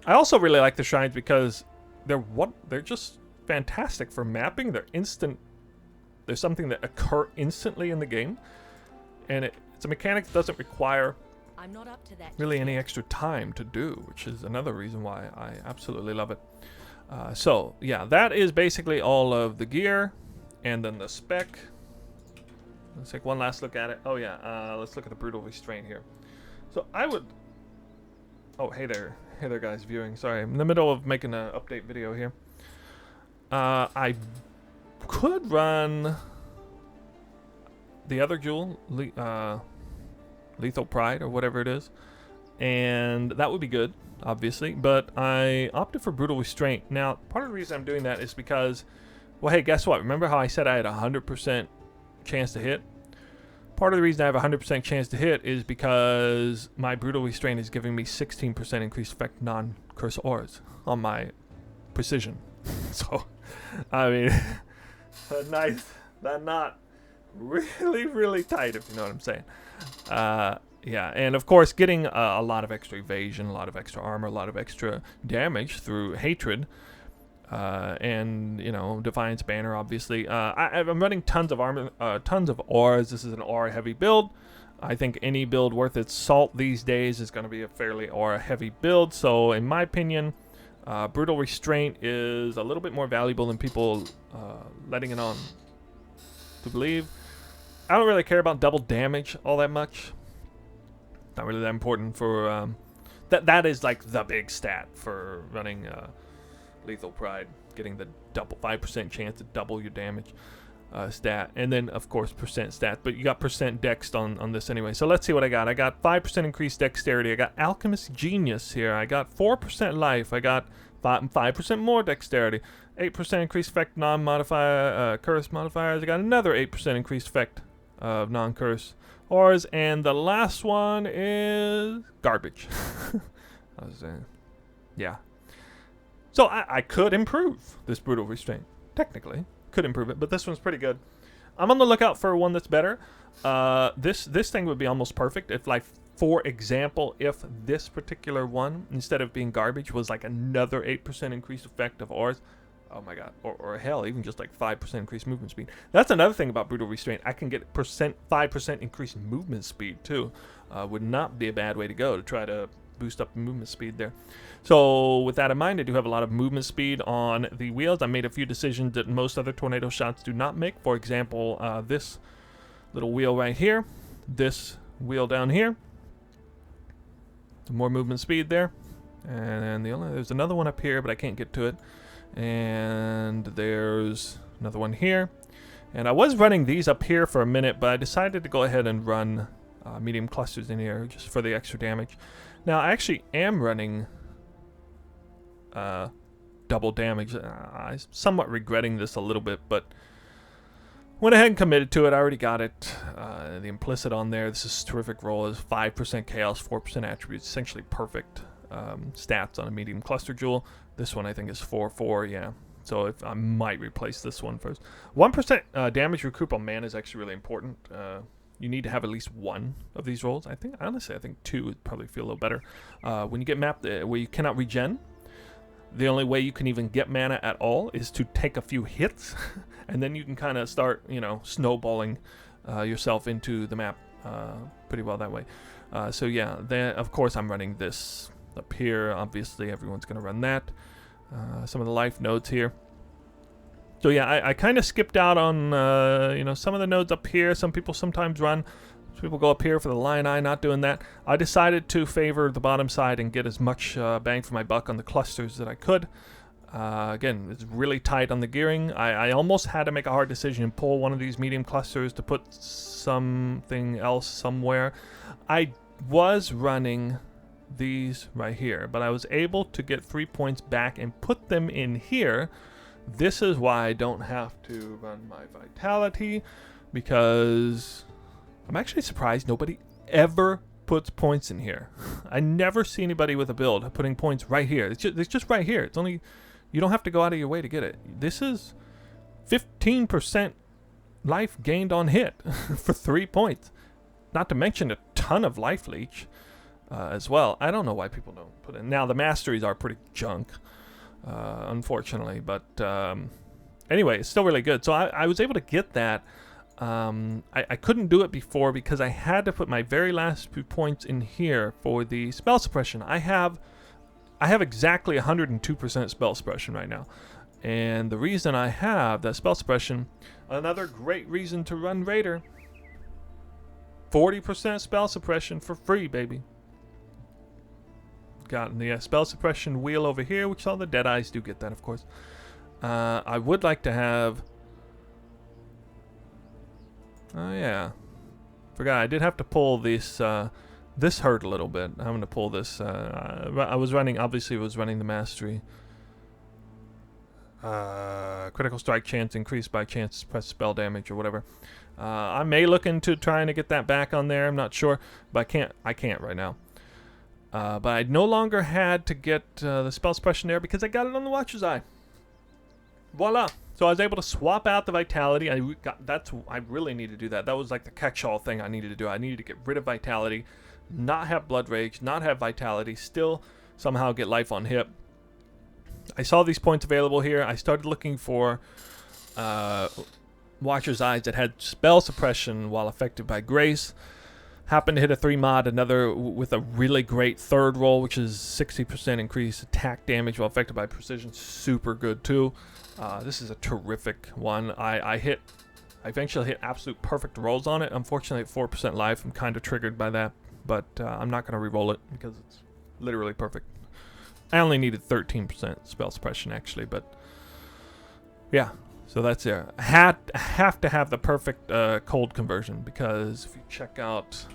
Speaker 1: I also really like the shrines because they're just fantastic for mapping. They're instant. There's something that occur instantly in the game, and it's a mechanic that doesn't require really any extra time to do, which is another reason why I absolutely love it. So yeah, that is basically all of the gear, and then the spec. Let's take one last look at it. Oh yeah, let's look at the brutal restraint here. So I would. Oh hey there guys viewing. Sorry, I'm in the middle of making an update video here. I could run the other jewel, Lethal Pride or whatever it is, and that would be good, obviously. But I opted for brutal restraint. Now, part of the reason I'm doing that is because, well, hey, guess what? Remember how I said I had 100% chance to hit? Part of the reason I have a 100% chance to hit is because my brutal restraint is giving me 16% increased effect non-curse auras on my precision. So, I mean, that knot really, really tight, if you know what I'm saying. Yeah, and of course, getting a lot of extra evasion, a lot of extra armor, a lot of extra damage through hatred, and, you know, Defiance Banner, obviously. I'm running tons of armor, tons of auras. This is an aura-heavy build. I think any build worth its salt these days is going to be a fairly aura-heavy build. So, in my opinion, brutal restraint is a little bit more valuable than people letting it on to believe. I don't really care about double damage all that much. Not really that important for that is like the big stat for running Lethal Pride, getting the double 5% chance to double your damage. stat, and then of course percent stat, but you got percent dex on this anyway. So let's see what I got. I got 5% increased dexterity. I got alchemist genius here. I got 4% life. I got 5% more dexterity. 8% increased effect non-modifier curse modifiers. I got another 8% increased effect of non-curse auras, and the last one is garbage. Yeah. So I could improve this brutal restraint. Technically, could improve it, but this one's pretty good. I'm on the lookout for one that's better. This thing would be almost perfect if, like, for example, if this particular one, instead of being garbage, was like another 8% increased effect of auras. Oh my god. Or hell, even just like 5% increased movement speed. That's another thing about brutal restraint. I can get 5% increased movement speed too. Would not be a bad way to go to try to boost up the movement speed there. So with that in mind, I do have a lot of movement speed on the wheels. I made a few decisions that most other tornado shots do not make. For example, this little wheel right here, this wheel down here, more movement speed there, and there's another one up here, but I can't get to it, and there's another one here. And I was running these up here for a minute, but I decided to go ahead and run medium clusters in here just for the extra damage. Now I actually am running double damage. I'm somewhat regretting this a little bit, but went ahead and committed to it. I already got it. The implicit on there, this is terrific roll, is 5% chaos, 4% attributes, essentially perfect stats on a medium cluster jewel. This one I think is 4/4, yeah. So if I might replace this one first. 1% damage recoup on mana is actually really important. You need to have at least one of these rolls. Honestly, I think 2 would probably feel a little better. When you get mapped where you cannot regen, the only way you can even get mana at all is to take a few hits, and then you can kind of start, snowballing yourself into the map pretty well that way. So yeah, then of course I'm running this up here. Obviously, everyone's going to run that. Some of the life nodes here. So yeah, I kind of skipped out on some of the nodes up here. Some people sometimes run. Some people go up here for the lion eye. Not doing that. I decided to favor the bottom side and get as much bang for my buck on the clusters that I could. Again, it's really tight on the gearing. I almost had to make a hard decision and pull one of these medium clusters to put something else somewhere. I was running these right here, but I was able to get 3 points back and put them in here. This is why I don't have to run my vitality, because I'm actually surprised nobody ever puts points in here. I never see anybody with a build putting points right here. It's just right here. It's only, you don't have to go out of your way to get it. This is 15% life gained on hit for 3 points. Not to mention a ton of life leech as well. I don't know why people don't put it. Now the masteries are pretty junk, unfortunately, but anyway, it's still really good. So I was able to get that. I couldn't do it before because I had to put my very last few points in here for the spell suppression. I have exactly 102% spell suppression right now. And the reason I have that spell suppression, another great reason to run Raider, 40% spell suppression for free, baby. Got the spell suppression wheel over here, which all the Deadeyes do get that, of course. I would like to have... Oh, yeah. Forgot, I did have to pull this... this hurt a little bit. I'm going to pull this. I was running, obviously was running the mastery. Critical strike chance increased by chance to press spell damage or whatever. I may look into trying to get that back on there. I'm not sure, but I can't right now. But I no longer had to get the spell suppression there because I got it on the Watcher's Eye. Voila! So I was able to swap out the vitality. I really need to do that. That was like the catch-all thing I needed to do. I needed to get rid of vitality, not have blood rage, not have vitality, still somehow get life on hit. I saw these points available here. I started looking for Watcher's Eyes that had spell suppression while affected by grace. Happened to hit a 3 mod, another with a really great third roll, which is 60% increased attack damage while affected by precision. Super good too. This is a terrific one. I eventually hit absolute perfect rolls on it. Unfortunately, at 4% life, I'm kind of triggered by that, but I'm not going to re-roll it because it's literally perfect. I only needed 13% spell suppression actually, but yeah. So that's there. Have to have the perfect cold conversion, because if you check out,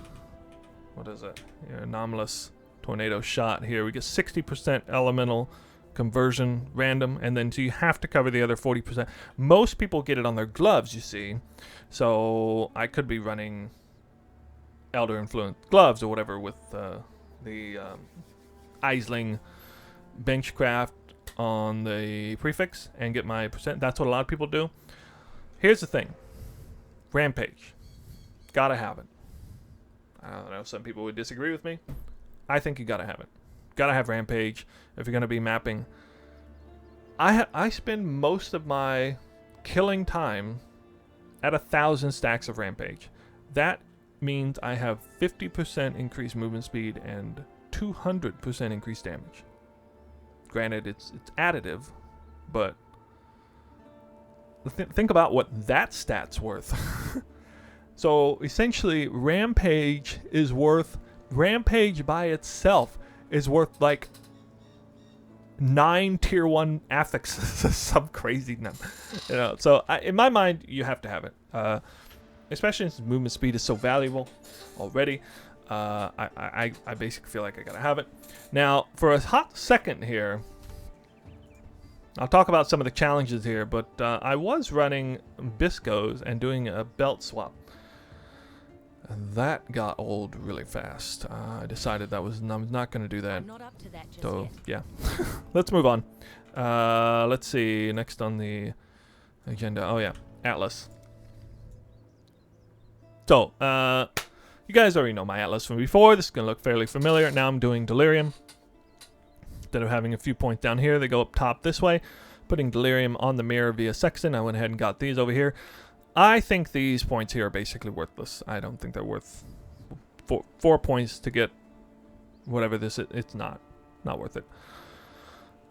Speaker 1: what is it? Your anomalous tornado shot here, we get 60% elemental conversion random, and then so you have to cover the other 40%. Most people get it on their gloves, you see. So I could be running Elder Influence gloves or whatever with the Aisling Benchcraft on the prefix and get my percent. That's what a lot of people do. Here's the thing. Rampage. Gotta have it. I don't know, some people would disagree with me. I think you gotta have it. Gotta have Rampage if you're gonna be mapping. I spend most of my killing time at 1,000 stacks of Rampage. That means I have 50% increased movement speed and 200% increased damage. Granted, it's additive, but think about what that stat's worth. So essentially, Rampage by itself is worth like 9 tier 1 affixes. Some crazy number, you know. So in my mind, you have to have it, especially since movement speed is so valuable already. I basically feel like I gotta have it. Now, for a hot second here, I'll talk about some of the challenges here, but I was running Biscos and doing a belt swap. And that got old really fast. I decided I'm not going to do that.
Speaker 2: I'm not up to that just
Speaker 1: So,
Speaker 2: yet.
Speaker 1: yeah. Let's move on. Let's see. Next on the agenda. Oh, yeah. Atlas. So, you guys already know my Atlas from before. This is going to look fairly familiar. Now I'm doing Delirium. Instead of having a few points down here, they go up top this way. Putting Delirium on the mirror via Sexton. I went ahead and got these over here. I think these points here are basically worthless. I don't think they're worth 4 points to get whatever this is. It's not worth it.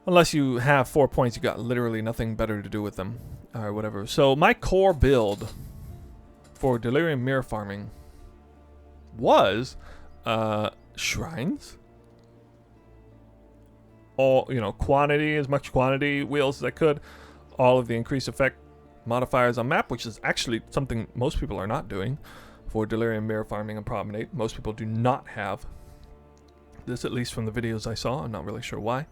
Speaker 1: Unless you have 4 points, you got literally nothing better to do with them or whatever. So my core build for Delirium mirror farming was shrines. All, you know, quantity, as much quantity wheels as I could. All of the increased effect modifiers on map, which is actually something most people are not doing for Delirium mirror farming and Promenade. Most people do not have this, at least from the videos I saw. I'm not really sure why.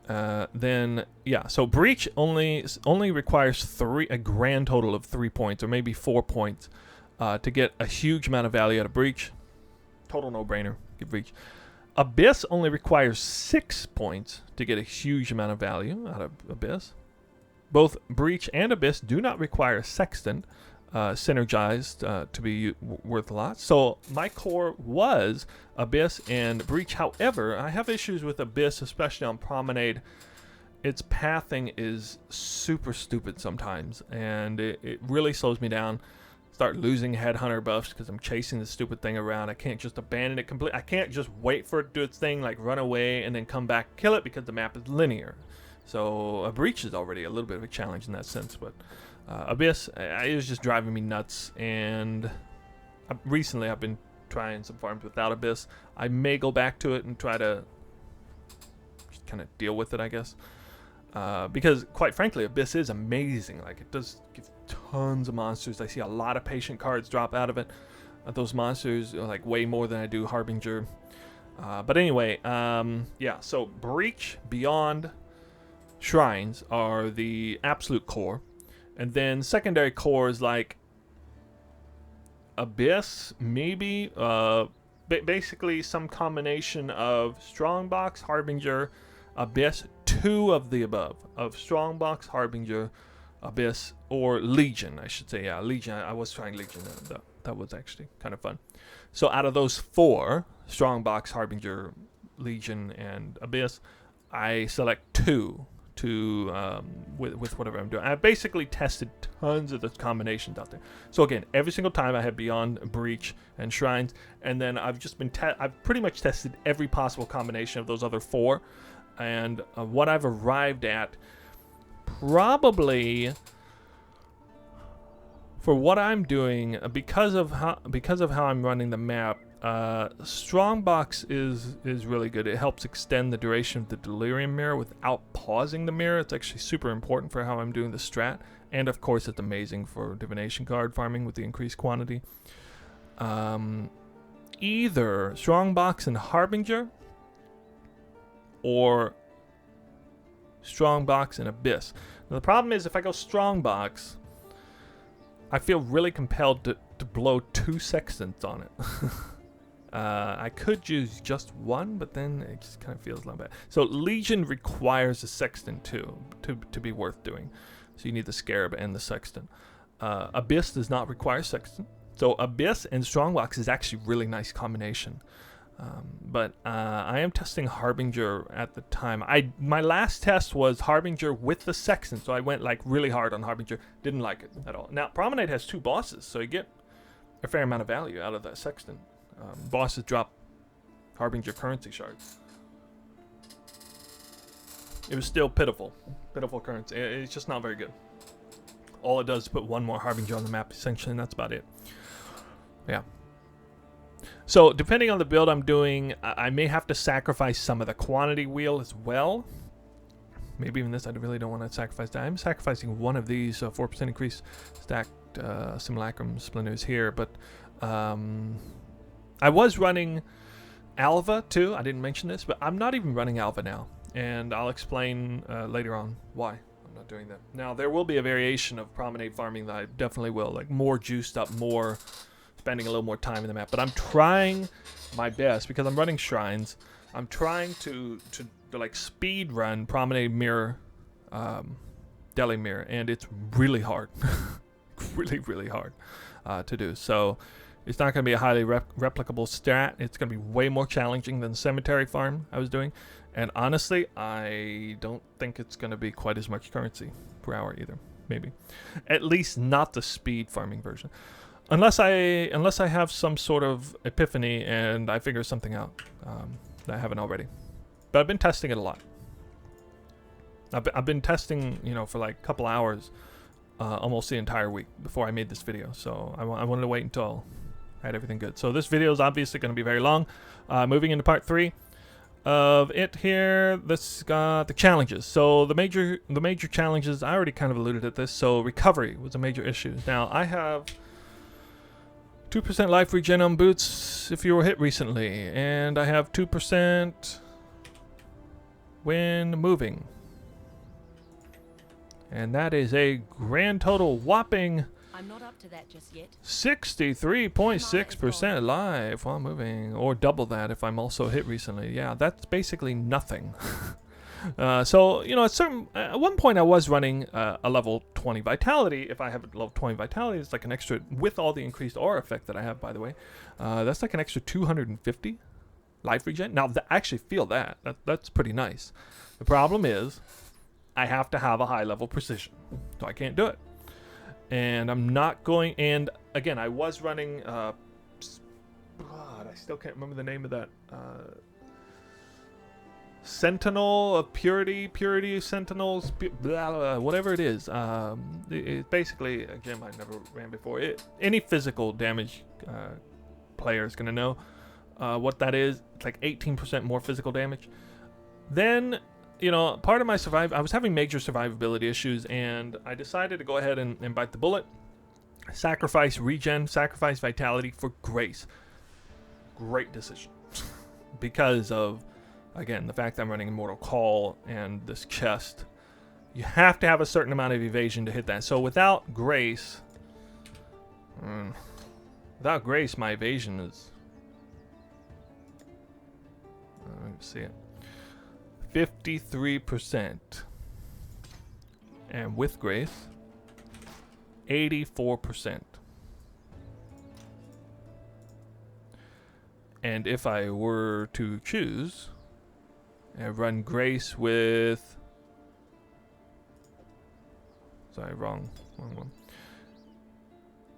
Speaker 1: Then yeah, so Breach only requires a grand total of 3 points, or maybe 4 points, to get a huge amount of value out of Breach. Total no-brainer. Get Breach. Abyss only requires 6 points to get a huge amount of value out of Abyss. Both Breach and Abyss do not require Sextant, synergized to be worth a lot. So my core was Abyss and Breach. However, I have issues with Abyss, especially on Promenade. Its pathing is super stupid sometimes, and it really slows me down. Start losing headhunter buffs because I'm chasing this stupid thing around. I can't just abandon it completely. I can't just wait for it to do its thing, like run away and then come back kill it, because the map is linear. So a Breach is already a little bit of a challenge in that sense, but Abyss, it was just driving me nuts. And recently I've been trying some farms without Abyss. I may go back to it and try to just kind of deal with it, I guess. Because quite frankly, Abyss is amazing. Like, it does give tons of monsters. I see a lot of patient cards drop out of it. Those monsters are like way more than I do Harbinger. But anyway, yeah, so Breach, Beyond, Shrines are the absolute core, and then secondary core is like Abyss, maybe basically some combination of Strongbox, Harbinger, Abyss, 2 of the above of Strongbox, Harbinger, Abyss, or Legion, I should say. Yeah, Legion. I was trying Legion. That was actually kind of fun. So out of those 4, Strongbox, Harbinger, Legion, and Abyss, I select 2 to with whatever I'm doing. I basically tested tons of the combinations out there. So again, every single time I had Beyond, Breach, and Shrines, and then I've just been I've pretty much tested every possible combination of those other 4, and what I've arrived at, probably for what I'm doing, because of how I'm running the map, Strongbox is really good. It helps extend the duration of the Delirium mirror without pausing the mirror. It's actually super important for how I'm doing the strat. And of course, it's amazing for divination card farming with the increased quantity. Either Strongbox and Harbinger, or Strongbox and Abyss. Now, the problem is, if I go Strongbox, I feel really compelled to blow 2 sextants on it. I could use just one, but then it just kind of feels a little bad. So Legion requires a sextant too to be worth doing. So you need the Scarab and the sextant. Abyss does not require sextant. So Abyss and Strongbox is actually a really nice combination. But I am testing Harbinger at the time. My last test was Harbinger with the sextant, so I went like really hard on Harbinger. Didn't like it at all. Now Promenade has 2 bosses, so you get a fair amount of value out of that sextant. Bosses drop Harbinger currency shards. It was still pitiful currency. It's just not very good. All it does is put 1 more Harbinger on the map, essentially, and that's about it. Yeah. So depending on the build I'm doing, I may have to sacrifice some of the quantity wheel as well. Maybe even this, I really don't want to sacrifice that. I'm sacrificing one of these 4% increase stacked simulacrum splinters here, but I was running Alva too. I didn't mention this, but I'm not even running Alva now, and I'll explain later on why I'm not doing that. Now there will be a variation of Promenade farming that I definitely will, like more juiced up, more spending a little more time in the map. But I'm trying my best because I'm running shrines. I'm trying to like speed run Promenade mirror, deli mirror, and it's really hard, really hard to do. So it's not going to be a highly replicable strat. It's going to be way more challenging than the cemetery farm I was doing. And honestly, I don't think it's going to be quite as much currency per hour either. Maybe. At least not the speed farming version. Unless I have some sort of epiphany and I figure something out that I haven't already. But I've been testing it a lot. I've been testing, for like a couple hours almost the entire week before I made this video. So I wanted to wait until I had everything good. So this video is obviously going to be very long. Moving into part 3 of it here. This got the challenges. So the major challenges, I already kind of alluded at this. So recovery was a major issue. Now I have 2% life regen on boots if you were hit recently, and I have 2% when moving. And that is a grand total whopping
Speaker 2: I'm not up to that just yet.
Speaker 1: 63.6% life while moving, or double that if I'm also hit recently. Yeah, that's basically nothing. So, at one point I was running a level 20 vitality. If I have a level 20 vitality, it's like an extra, with all the increased aura effect that I have, by the way, that's like an extra 250 life regen. Now, I actually feel that. That's pretty nice. The problem is I have to have a high level precision, so I can't do it. And I'm not going, and again, I was running, God, I still can't remember the name of that, Sentinel of Purity Sentinels, whatever it is. It basically, again, I never ran before. Any physical damage player is going to know what that is. It's like 18% more physical damage. Then, part of my I was having major survivability issues, and I decided to go ahead and bite the bullet. Sacrifice regen, sacrifice vitality for grace. Great decision. Because of, again, the fact that I'm running Immortal Call and this chest. You have to have a certain amount of evasion to hit that. So without grace, my evasion is, let me see it, 53%. And with grace, 84%. And if I were to choose and run grace with, sorry, wrong one.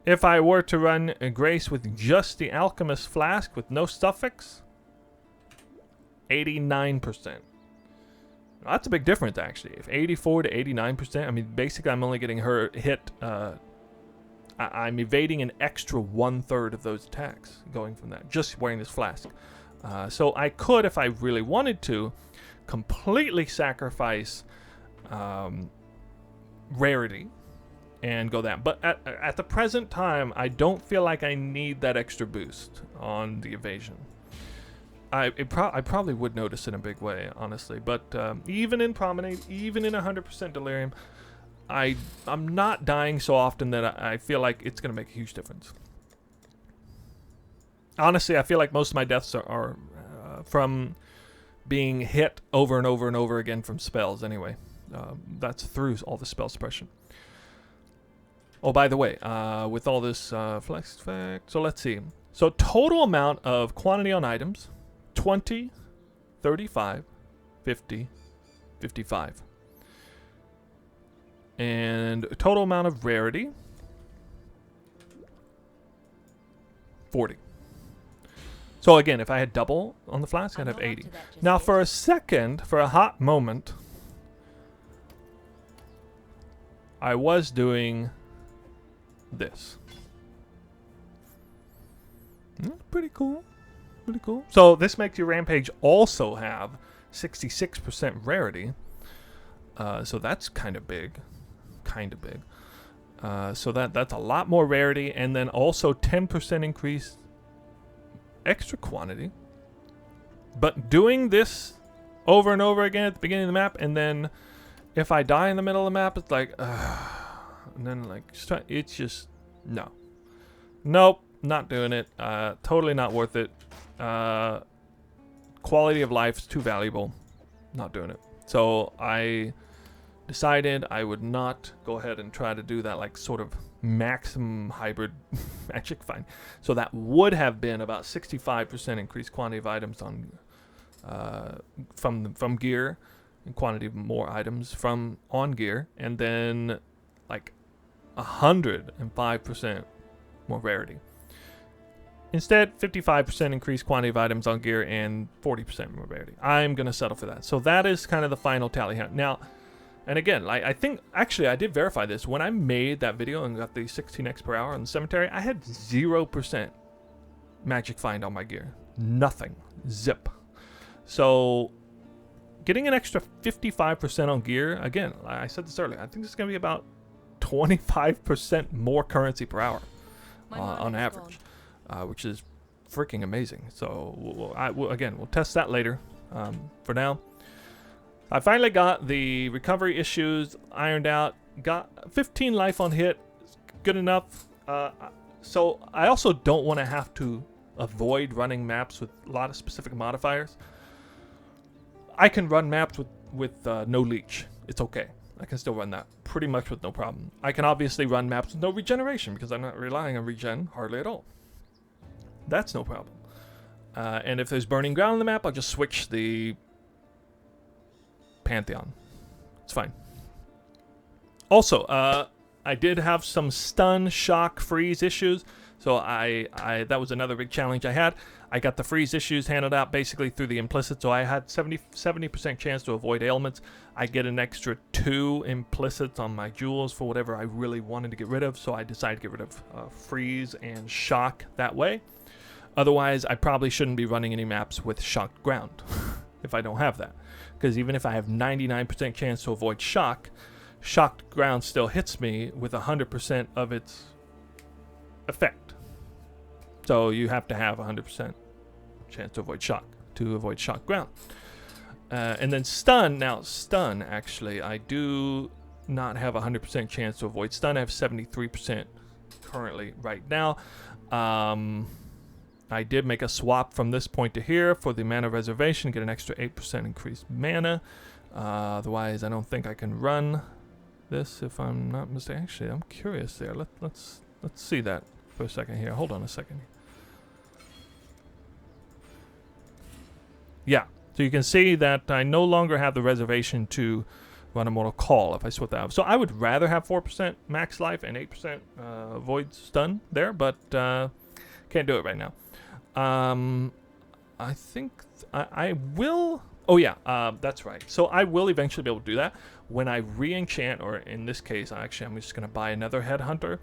Speaker 1: If I were to run a grace with just the alchemist flask with no suffix, 89%. That's a big difference, actually. If 84 to 89%, I mean, basically I'm only getting her hit, I'm evading an extra 1/3 of those attacks going from that, just wearing this flask. So I could, if I really wanted to, completely sacrifice rarity and go that. But at the present time, I don't feel like I need that extra boost on the evasion. I probably would notice in a big way, honestly. But even in Promenade, even in 100% delirium, I'm not dying so often that I feel like it's going to make a huge difference. Honestly, I feel like most of my deaths are from being hit over and over and over again from spells anyway. That's through all the spell suppression. Oh, by the way, with all this flex effect, so let's see. So total amount of quantity on items, 20, 35, 50, 55. And total amount of rarity, 40. So again, if I had double on the flask, I'd have 80. Now for a second, for a hot moment, I was doing this. Pretty cool. Pretty cool. So this makes your Rampage also have 66% rarity. So that's kind of big. Kind of big. So that's a lot more rarity, and then also 10% increase extra quantity. But doing this over and over again at the beginning of the map, and then if I die in the middle of the map, it's like, and then like, it's just, no. Nope, not doing it. Totally not worth it. Quality of life is too valuable. Not doing it. So I decided I would not go ahead and try to do that like sort of maximum hybrid magic find. So that would have been about 65% increased quantity of items on from gear, and quantity of more items from on gear, and then like 105% more rarity. Instead, 55% increased quantity of items on gear and 40% more rarity. I'm gonna settle for that. So that is kind of the final tally here. Now, and again, I think, actually, I did verify this. When I made that video and got the 16x per hour on the cemetery, I had 0% magic find on my gear. Nothing. Zip. So, getting an extra 55% on gear, again, I said this earlier, I think this is going to be about 25% more currency per hour on average, which is freaking amazing. So, we'll test that later. For now, I finally got the recovery issues ironed out. Got 15 life on hit. Good enough. So I also don't want to have to avoid running maps with a lot of specific modifiers. I can run maps with no leech. It's okay. I can still run that pretty much with no problem. I can obviously run maps with no regeneration because I'm not relying on regen hardly at all. That's no problem. And if there's burning ground on the map, I'll just switch the Pantheon. It's fine. Also, I did have some stun, shock, freeze issues. So that was another big challenge I had. I got the freeze issues handled out basically through the implicit. So I had 70% chance to avoid ailments. I get an extra 2 implicits on my jewels for whatever I really wanted to get rid of. So I decided to get rid of freeze and shock that way. Otherwise, I probably shouldn't be running any maps with shocked ground if I don't have that. Because even if I have 99% chance to avoid shock, shocked ground still hits me with 100% of its effect. So you have to have 100% chance to avoid shock ground. And then stun. Now, stun, actually, I do not have 100% chance to avoid stun. I have 73% currently right now. I did make a swap from this point to here for the mana reservation, get an extra 8% increased mana. Otherwise, I don't think I can run this if I'm not mistaken. Actually, I'm curious there. Let's see that for a second here. Hold on a second. Yeah, so you can see that I no longer have the reservation to run a mortal call if I swap that out. So I would rather have 4% max life and 8% void stun there, but can't do it right now. I think I will. Oh yeah, that's right. So I will eventually be able to do that when I re-enchant, or in this case, actually, I'm just going to buy another headhunter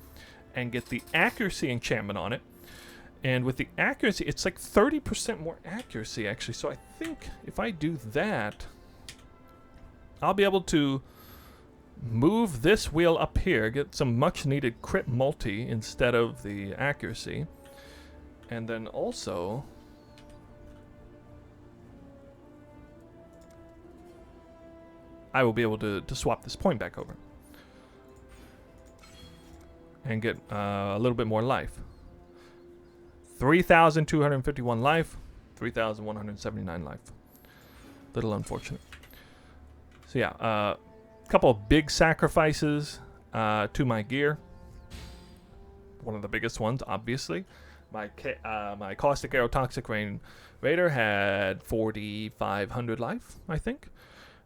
Speaker 1: and get the accuracy enchantment on it. And with the accuracy, it's like 30% more accuracy, actually. So I think if I do that, I'll be able to move this wheel up here, get some much needed crit multi instead of the accuracy. And then also I will be able to swap this point back over and get a little bit more life. 3,251 life, 3,179 life. Little unfortunate. So yeah, a couple of big sacrifices to my gear. One of the biggest ones, obviously. My Caustic Arrow Toxic Rain Raider had 4,500 life, I think.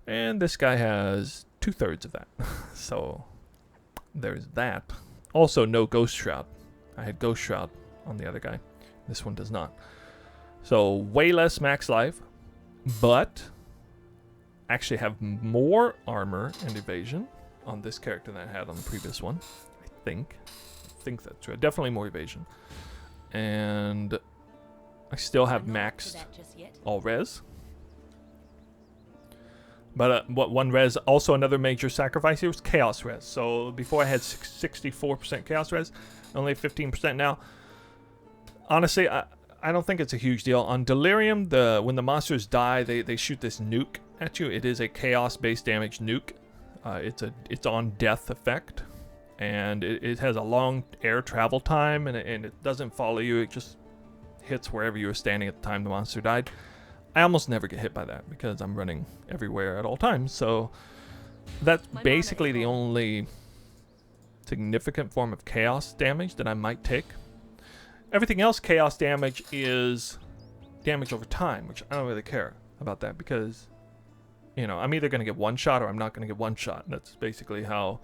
Speaker 1: And this guy has 2/3 of that. So there's that. Also, no Ghost Shroud. I had Ghost Shroud on the other guy. This one does not. So way less max life, but actually have more armor and evasion on this character than I had on the previous one. I think that's right. Definitely more evasion. And I still have max all res. But what one res, also another major sacrifice here was chaos res. So before I had 64% chaos res, only 15% now. Honestly, I don't think it's a huge deal. On Delirium, when the monsters die, they shoot this nuke at you. It is a chaos-based damage nuke. It's on death effect, and it has a long air travel time, and it doesn't follow you. It just hits wherever you were standing at the time the monster died. I almost never get hit by that because I'm running everywhere at all times. So that's basically the only significant form of chaos damage that I might take. Everything else chaos damage is damage over time, which I don't really care about that because, you know, I'm either going to get one shot or I'm not going to get one shot. That's basically how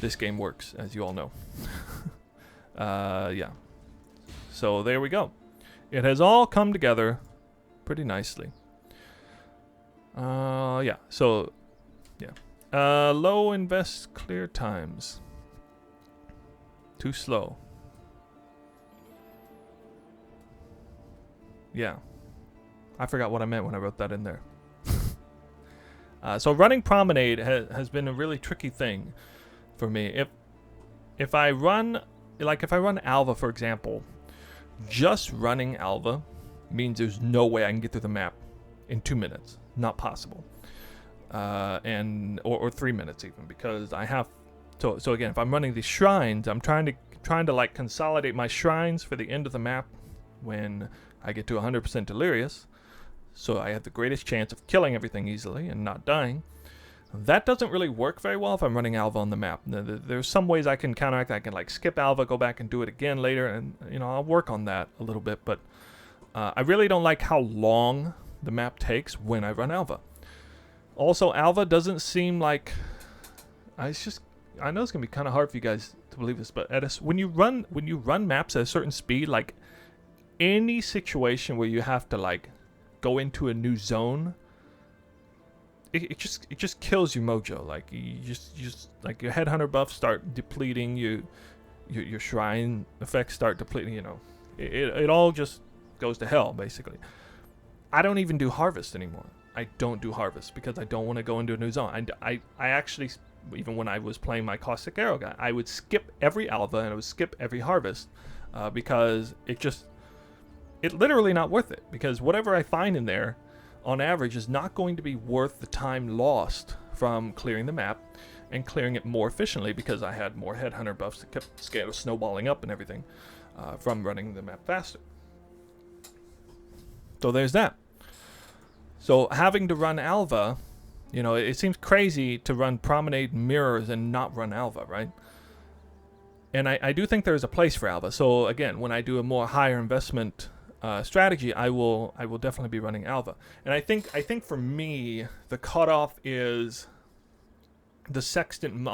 Speaker 1: this game works, as you all know. Yeah. So there we go. It has all come together pretty nicely. Yeah. So, yeah. Low invest clear times. Too slow. Yeah. I forgot what I meant when I wrote that in there. So running Promenade has been a really tricky thing for me. If I run Alva, for example, just running Alva means there's no way I can get through the map in 2 minutes. Not possible. Or 3 minutes even, because I have so again, if I'm running these shrines, I'm trying to like consolidate my shrines for the end of the map when I get to 100% delirious, so I have the greatest chance of killing everything easily and not dying. That doesn't really work very well if I'm running Alva on the map. There's some ways I can counteract. I can like skip Alva, go back and do it again later, and you know, I'll work on that a little bit. But I really don't like how long the map takes when I run Alva. Also, Alva doesn't seem like I know it's gonna be kind of hard for you guys to believe this, but when you run maps at a certain speed, like any situation where you have to like go into a new zone, it just kills your mojo. Like you just like your headhunter buffs start depleting, your shrine effects start depleting. You know, it all just goes to hell basically. I don't even do harvest anymore. I don't do harvest because I don't want to go into a new zone. I actually, even when I was playing my Caustic Arrow guy, I would skip every Alva and I would skip every harvest because it's literally not worth it, because whatever I find in there on average is not going to be worth the time lost from clearing the map and clearing it more efficiently, because I had more headhunter buffs that kept snowballing up and everything from running the map faster. So there's that. So having to run Alva, you know, it seems crazy to run Promenade mirrors and not run Alva, right? And I do think there's a place for Alva. So again, when I do a more higher investment strategy, I will definitely be running Alva. And I think for me, the cutoff is the Sextant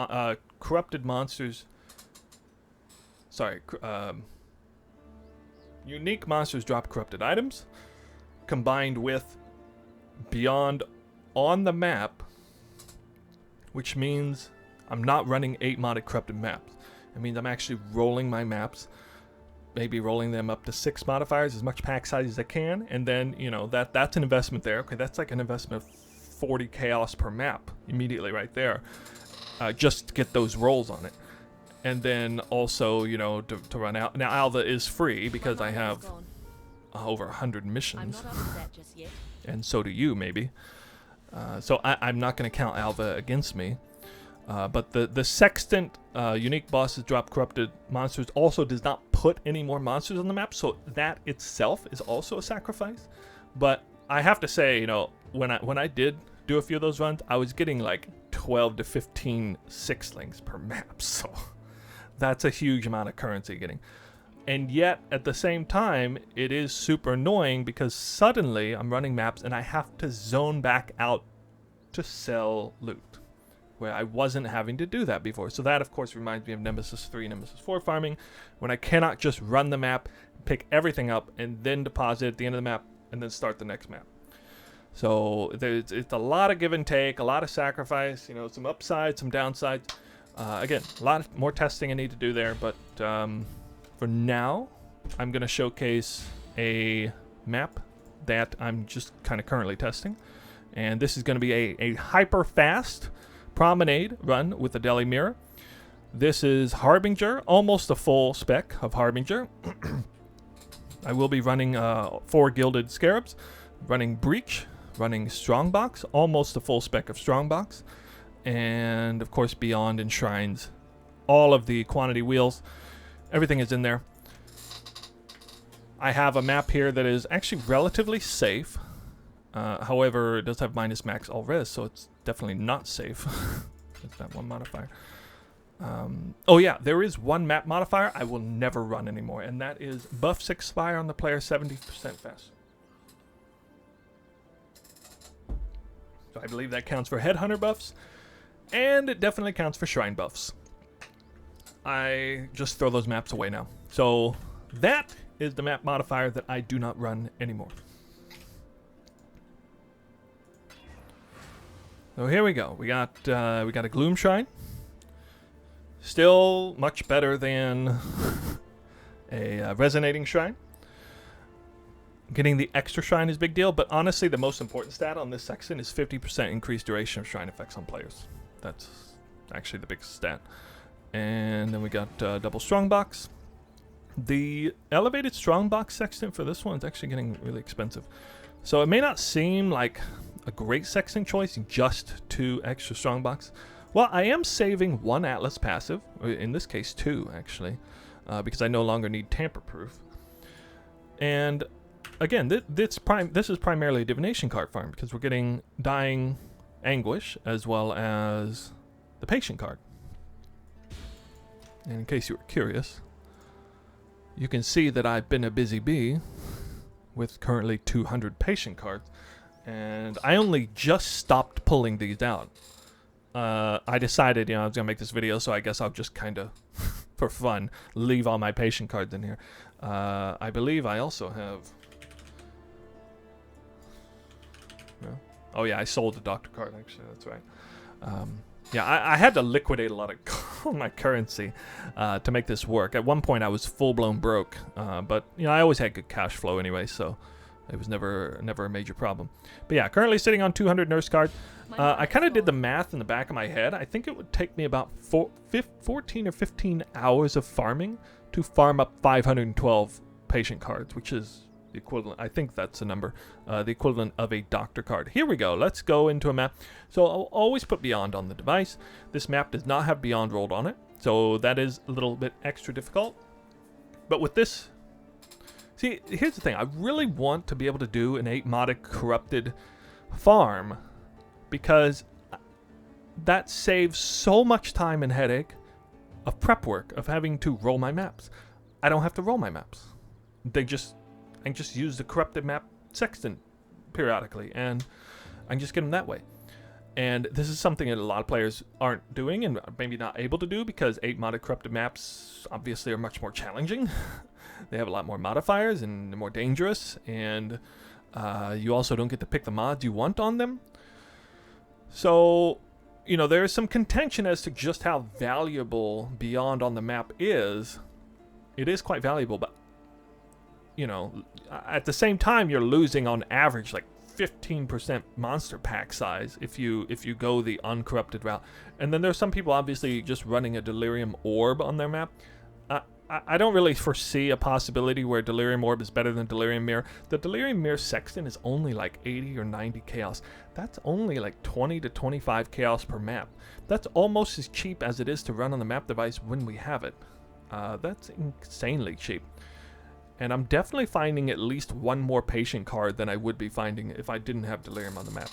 Speaker 1: corrupted monsters. Sorry, unique monsters drop corrupted items, combined with Beyond on the map, which means I'm not running 8 modded corrupted maps. It means I'm actually rolling my maps, maybe rolling them up to 6 modifiers, as much pack size as I can, and then, you know, that's an investment there. Okay, that's like an investment of 40 chaos per map immediately right there. just to get those rolls on it. And then also, you know, to run out. Now, Alva is free because I have over 100
Speaker 2: I'm
Speaker 1: missions.
Speaker 2: not up to that just yet.
Speaker 1: And so do you, maybe. So I'm not going to count Alva against me. But the Sextant unique bosses drop corrupted monsters also does not put any more monsters on the map, so that itself is also a sacrifice. But I have to say, you know, when I did do a few of those runs, I was getting like 12 to 15 sixlings per map, so that's a huge amount of currency getting. And yet, at the same time, it is super annoying because suddenly I'm running maps and I have to zone back out to sell loot, where I wasn't having to do that before. So that, of course, reminds me of Nemesis 3, Nemesis 4 farming, when I cannot just run the map, pick everything up, and then deposit at the end of the map, and then start the next map. So it's a lot of give and take, a lot of sacrifice, you know, some upsides, some downsides. Again, a lot more testing I need to do there, but for now, I'm going to showcase a map that I'm just kind of currently testing. And this is going to be a hyper-fast Promenade run with the deli mirror. This is Harbinger, almost a full spec of Harbinger. I will be running 4 Gilded Scarabs, running Breach, running Strongbox, almost a full spec of Strongbox, and of course Beyond and Shrines. All of the quantity wheels, everything is in there. I have a map here that is actually relatively safe. However, it does have minus max all res, so it's definitely not safe. That's that one modifier. Oh yeah, there is one map modifier I will never run anymore, and that is buffs expire on the player 70% faster. So I believe that counts for Headhunter buffs, and it definitely counts for Shrine buffs. I just throw those maps away now. So that is the map modifier that I do not run anymore. So here we go. We got a Gloom Shrine. Still much better than a Resonating Shrine. Getting the extra shrine is a big deal, but honestly, the most important stat on this section is 50% increased duration of shrine effects on players. That's actually the biggest stat. And then we got double Strongbox. The elevated Strongbox sextant for this one is actually getting really expensive. So it may not seem like a great sextant choice, just 2 extra Strongbox. Well, I am saving 1 Atlas passive, or in this case 2 actually, because I no longer need tamper-proof. And again, this is primarily a divination card farm because we're getting Dying Anguish as well as the patient card. And in case you were curious, you can see that I've been a busy bee with currently 200 patient cards, and I only just stopped pulling these out. I decided, I was gonna make this video, so I guess I'll just kind of, for fun, leave all my patient cards in here. I believe I also have. No? Oh yeah, I sold the doctor card actually. That's right. Yeah, I had to liquidate a lot of my currency to make this work. At one point, I was full-blown broke, but I always had good cash flow anyway, so it was never a major problem. But yeah, currently sitting on 200 nurse cards. I kind of did the math in the back of my head. I think it would take me about 14 or 15 hours of farming to farm up 512 patient cards, which is the equivalent. I think that's the number, the equivalent of a doctor card. Here we go. Let's go into a map. So I'll always put Beyond on the device. This map does not have Beyond rolled on it, so that is a little bit extra difficult. But with this, see, here's the thing. I really want to be able to do an 8-modded corrupted farm, because that saves so much time and headache of prep work, of having to roll my maps. I don't have to roll my maps. I can just use the corrupted map sextant periodically, and I can just get them that way. And this is something that a lot of players aren't doing and maybe not able to do, because 8-modded corrupted maps obviously are much more challenging. They have a lot more modifiers and they're more dangerous, and you also don't get to pick the mods you want on them. So, there is some contention as to just how valuable Beyond on the map is. It is quite valuable, but, at the same time, you're losing on average like 15% monster pack size if you go the uncorrupted route. And then there's some people obviously just running a Delirium Orb on their map. I don't really foresee a possibility where Delirium Orb is better than Delirium Mirror. The Delirium Mirror Sexton is only like 80 or 90 chaos. That's only like 20 to 25 chaos per map. That's almost as cheap as it is to run on the map device when we have it. That's insanely cheap. And I'm definitely finding at least one more patient card than I would be finding if I didn't have Delirium on the map.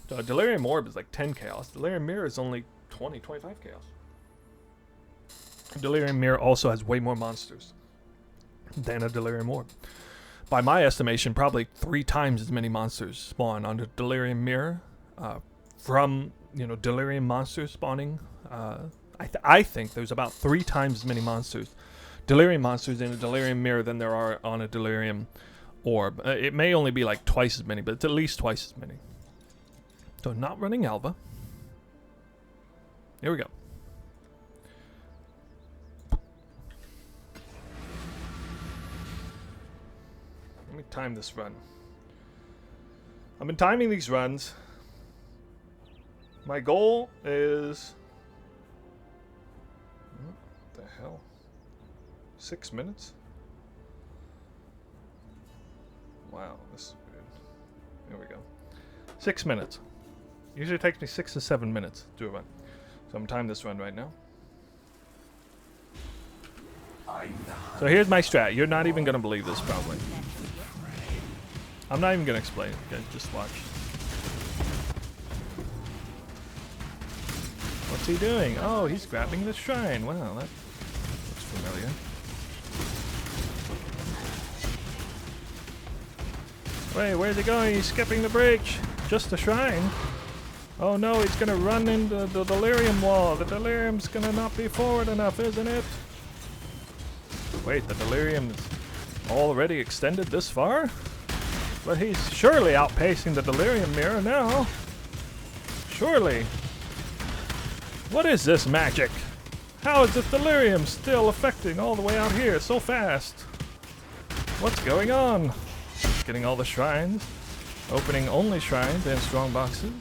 Speaker 1: So Delirium Orb is like 10 chaos. Delirium Mirror is only 20, 25 chaos. Delirium Mirror also has way more monsters than a Delirium Orb. By my estimation, probably 3 times as many monsters spawn on a Delirium Mirror from, you know, Delirium monsters spawning. I think there's about 3 times as many Delirium monsters in a Delirium Mirror than there are on a Delirium Orb. It may only be like twice as many, but it's at least twice as many. So not running Alva. Here we go. Let me time this run. I've been timing these runs. My goal is... What the hell? 6 minutes? Wow, this is weird. Here we go. 6 minutes. Usually it takes me 6 to 7 minutes to do a run. So I'm timing this run right now. So here's my strat. You're not even going to believe this, probably. I'm not even going to explain it. You guys just watch. What's he doing? Oh, he's grabbing the shrine. Wow, that looks familiar. Wait, where's he going? He's skipping the bridge. Just the shrine. Oh no, he's going to run into the Delirium wall. The Delirium's going to not be forward enough, isn't it? Wait, the Delirium is already extended this far? But he's surely outpacing the Delirium Mirror now. Surely. What is this magic? How is this Delirium still affecting all the way out here so fast? What's going on? Getting all the shrines. Opening only shrines and strong boxes.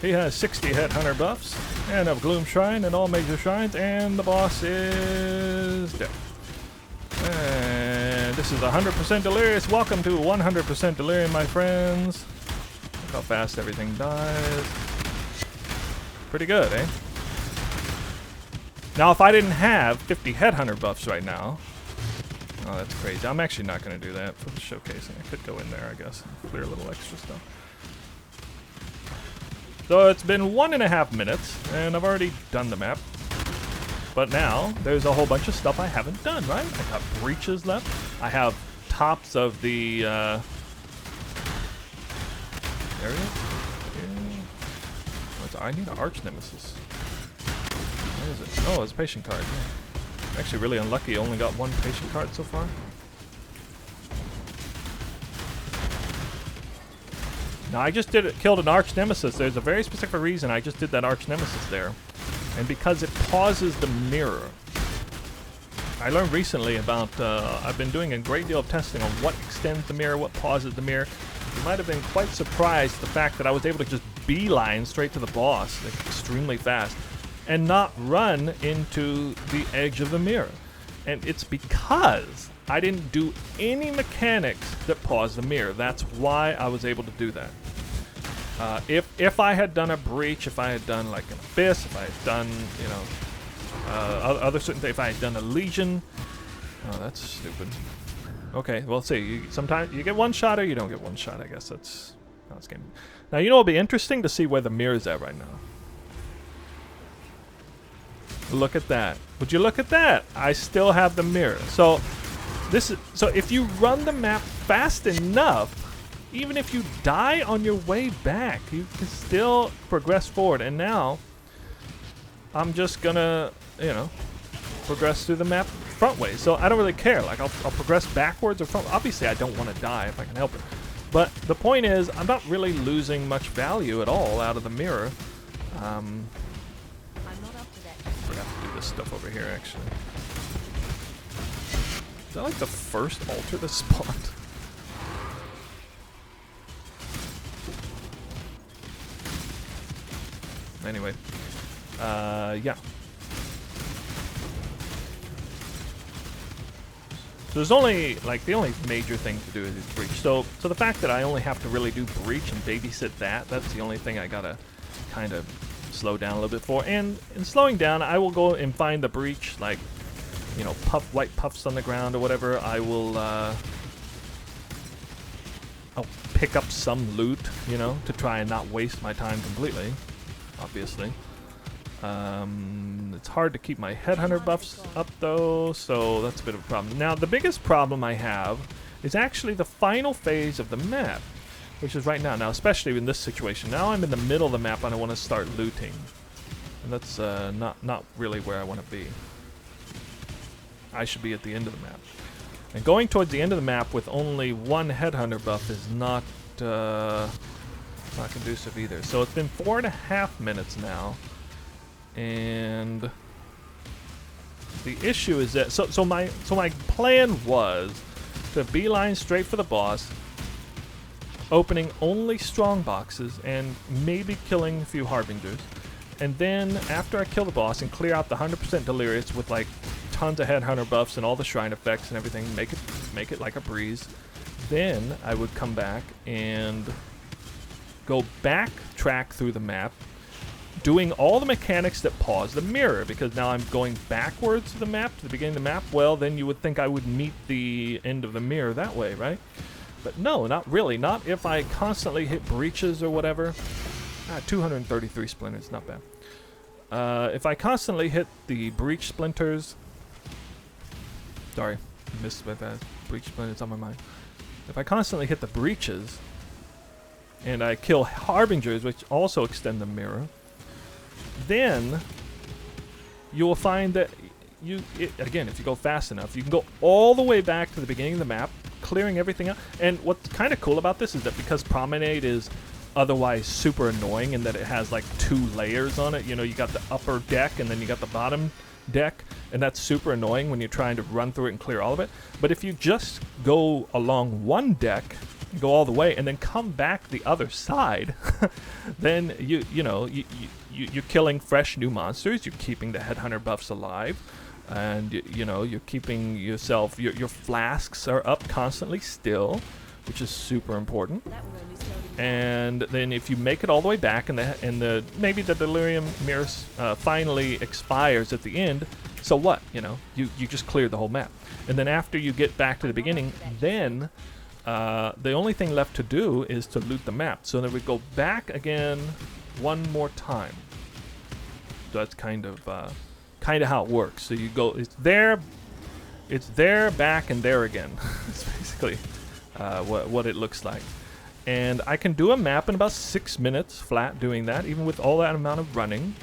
Speaker 1: He has 60 Headhunter buffs and a Gloom Shrine and all major shrines, and the boss is dead. And this is 100% Delirious. Welcome to 100% Delirium, my friends. Look how fast everything dies. Pretty good, eh? Now, if I didn't have 50 Headhunter buffs right now... Oh, that's crazy. I'm actually not going to do that for the showcasing. I could go in there, I guess, and clear a little extra stuff. So it's been 1.5 minutes, and I've already done the map. But now, there's a whole bunch of stuff I haven't done, right? I got breaches left. I have tops of the areas. I need an Arch Nemesis. Where is it? Oh, it's a patient card. Yeah. I'm actually really unlucky. I only got 1 patient card so far. Now, I just killed an Arch Nemesis. There's a very specific reason I just did that Arch Nemesis there. And because it pauses the mirror. I learned recently about, I've been doing a great deal of testing on what extends the mirror, what pauses the mirror. You might have been quite surprised the fact that I was able to just beeline straight to the boss, like, extremely fast, and not run into the edge of the mirror. And it's because I didn't do any mechanics that pause the mirror. That's why I was able to do that. If I had done a breach, if I had done like an abyss, if I had done, you know, other certain things, if I had done a legion, oh, that's stupid. Okay, well, see, sometimes you get one shot or you don't get one shot. I guess that's how it's game. Now, you know, it'll be interesting to see where the mirror's at right now. Look at that. Would you look at that? I still have the mirror. So if you run the map fast enough, even if you die on your way back, you can still progress forward. And now, I'm just gonna, you know, progress through the map front way. So I don't really care. Like, I'll progress backwards or front. Obviously, I don't want to die if I can help it. But the point is, I'm not really losing much value at all out of the mirror.
Speaker 2: I'm not up to that.
Speaker 1: I forgot to do this stuff over here, actually. Is that like the first altar that spawned? Anyway, yeah. So there's only, like, the only major thing to do is breach. So the fact that I only have to really do breach and babysit that's the only thing I gotta kind of slow down a little bit for. And in slowing down, I will go and find the breach, like, you know, white puffs on the ground or whatever. I will, I'll pick up some loot, you know, to try and not waste my time completely, obviously. It's hard to keep my headhunter buffs up though, so that's a bit of a problem. Now, the biggest problem I have is actually the final phase of the map, which is right now. Now, especially in this situation. Now I'm in the middle of the map and I want to start looting. And that's not really where I want to be. I should be at the end of the map. And going towards the end of the map with only one headhunter buff is not conducive either. So it's been 4.5 minutes now. And the issue is that so my plan was to beeline straight for the boss, opening only strong boxes and maybe killing a few harbingers, and then after I kill the boss and clear out the 100% delirious with like tons of headhunter buffs and all the shrine effects and everything, make it like a breeze, then I would come back and go backtrack through the map, doing all the mechanics that pause the mirror, because now I'm going backwards to the map, to the beginning of the map. Well, then you would think I would meet the end of the mirror that way, right? But no, not really. Not if I constantly hit breaches or whatever. 233 splinters, not bad. If I constantly hit the breach splinters... Sorry, missed with that. Breach splinters on my mind. If I constantly hit the breaches, and I kill harbingers, which also extend the mirror, then you will find that again, if you go fast enough, you can go all the way back to the beginning of the map, clearing everything up. And what's kind of cool about this is that because Promenade is otherwise super annoying in that it has like 2 layers on it, you know, you got the upper deck and then you got the bottom deck, and that's super annoying when you're trying to run through it and clear all of it. But if you just go along one deck, go all the way, and then come back the other side, then you're killing fresh new monsters, you're keeping the headhunter buffs alive, and you're keeping yourself, your flasks are up constantly still, which is super important. And then if you make it all the way back and maybe the delirium mirror finally expires at the end, so what? You just cleared the whole map. And then after you get back to the beginning, then the only thing left to do is to loot the map. So then we go back again one more time. So that's kind of how it works. So you go, it's there, back, and there again. It's basically what it looks like. And I can do a map in about 6 minutes flat doing that, even with all that amount of running.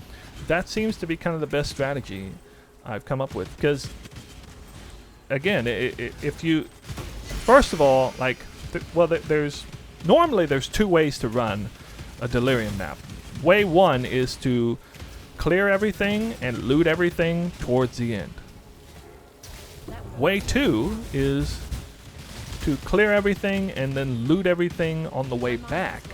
Speaker 1: That seems to be kind of the best strategy I've come up with. Because, again, if you... First of all, normally there's 2 ways to run a delirium map. Way 1 is to clear everything and loot everything towards the end. Way 2 is to clear everything and then loot everything on the way back.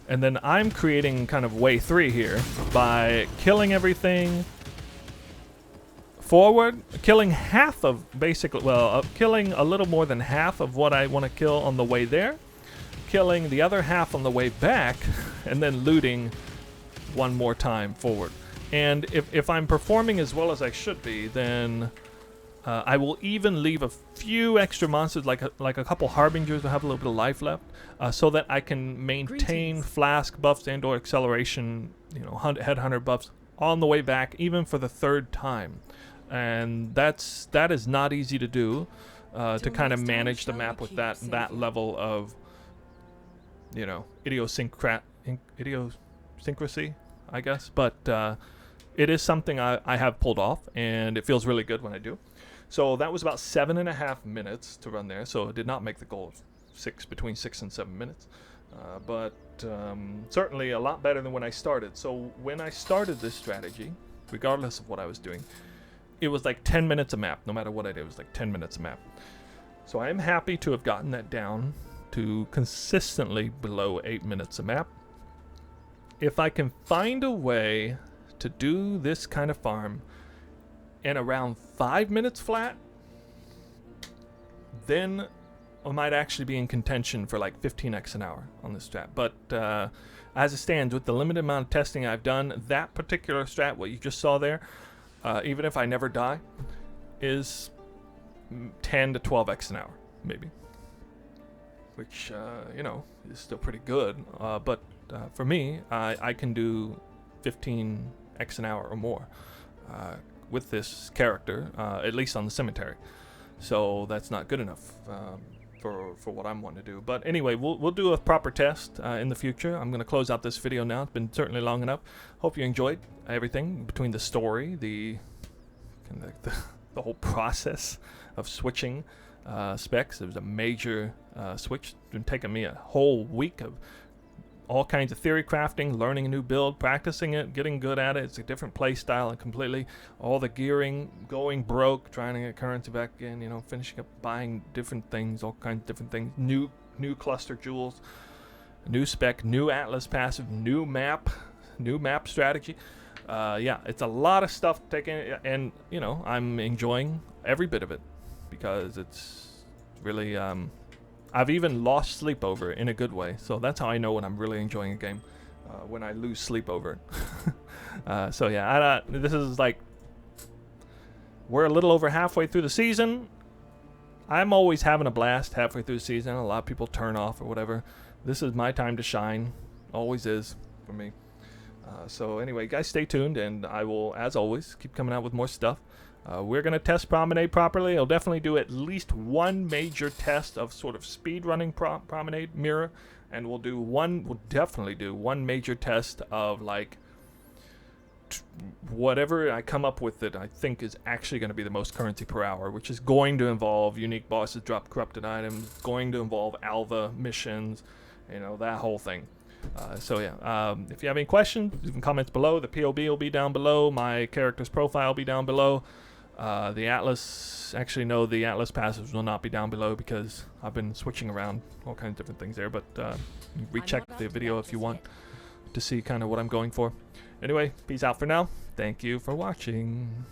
Speaker 1: And then I'm creating kind of way 3 here by killing everything forward, killing half of killing a little more than half of what I want to kill on the way there, killing the other half on the way back, and then looting one more time forward. And if I'm performing as well as I should be, then I will even leave a few extra monsters, like a couple harbingers to have a little bit of life left, so that I can maintain flask buffs and/or acceleration, headhunter buffs on the way back, even for the 3rd time. And that is not easy to do, to kind of manage the map with that level of, idiosyncrasy, I guess. But it is something I have pulled off, and it feels really good when I do. So that was about 7.5 minutes to run there. So it did not make the goal of between 6 and 7 minutes, but certainly a lot better than when I started. So when I started this strategy, regardless of what I was doing, it was like 10 minutes a map. No matter what I did, it was like 10 minutes a map. So I am happy to have gotten that down to consistently below 8 minutes a map. if I can find a way to do this kind of farm in around 5 minutes flat, then I might actually be in contention for like 15x an hour on this strat. But as it stands, with the limited amount of testing I've done, that particular strat, what you just saw there, even if I never die, is 10 to 12x an hour, maybe. Which, you know, is still pretty good. But for me, I can do 15x an hour or more with this character, at least on the cemetery. So that's not good enough for what I'm wanting to do. But anyway, we'll do a proper test in the future. I'm going to close out this video now. It's been certainly long enough. Hope you enjoyed everything between the story, the whole process of switching specs. It was a major switch. It's been taking me a whole week of all kinds of theory crafting, learning a new build, practicing it, getting good at it. It's a different play style and completely. All the gearing, going broke, trying to get currency back in, you know, finishing up buying different things, all kinds of different things. New cluster jewels, new spec, new Atlas passive, new map strategy. Yeah, it's a lot of stuff taking, and you know, I'm enjoying every bit of it because it's really I've even lost sleep over it in a good way, so that's how I know when I'm really enjoying a game, when I lose sleep over it. So yeah, this is like, we're a little over halfway through the season. I'm always having a blast halfway through the season. A lot of people turn off or whatever. This is my time to shine, always is for me. So anyway, guys, stay tuned, and I will, as always, keep coming out with more stuff. We're going to test Promenade properly. I'll definitely do at least one major test of sort of speed running Promenade mirror, and we'll definitely do one major test of like whatever I come up with that I think is actually going to be the most currency per hour, which is going to involve unique bosses, drop corrupted items, going to involve Alva missions, you know, that whole thing. So yeah, if you have any questions, leave them comments below. The POB will be down below. My character's profile will be down below. The Atlas, actually no, the Atlas passives will not be down below because I've been switching around all kinds of different things there, but recheck the video if you want to see kind of what I'm going for. Anyway, peace out for now. Thank you for watching.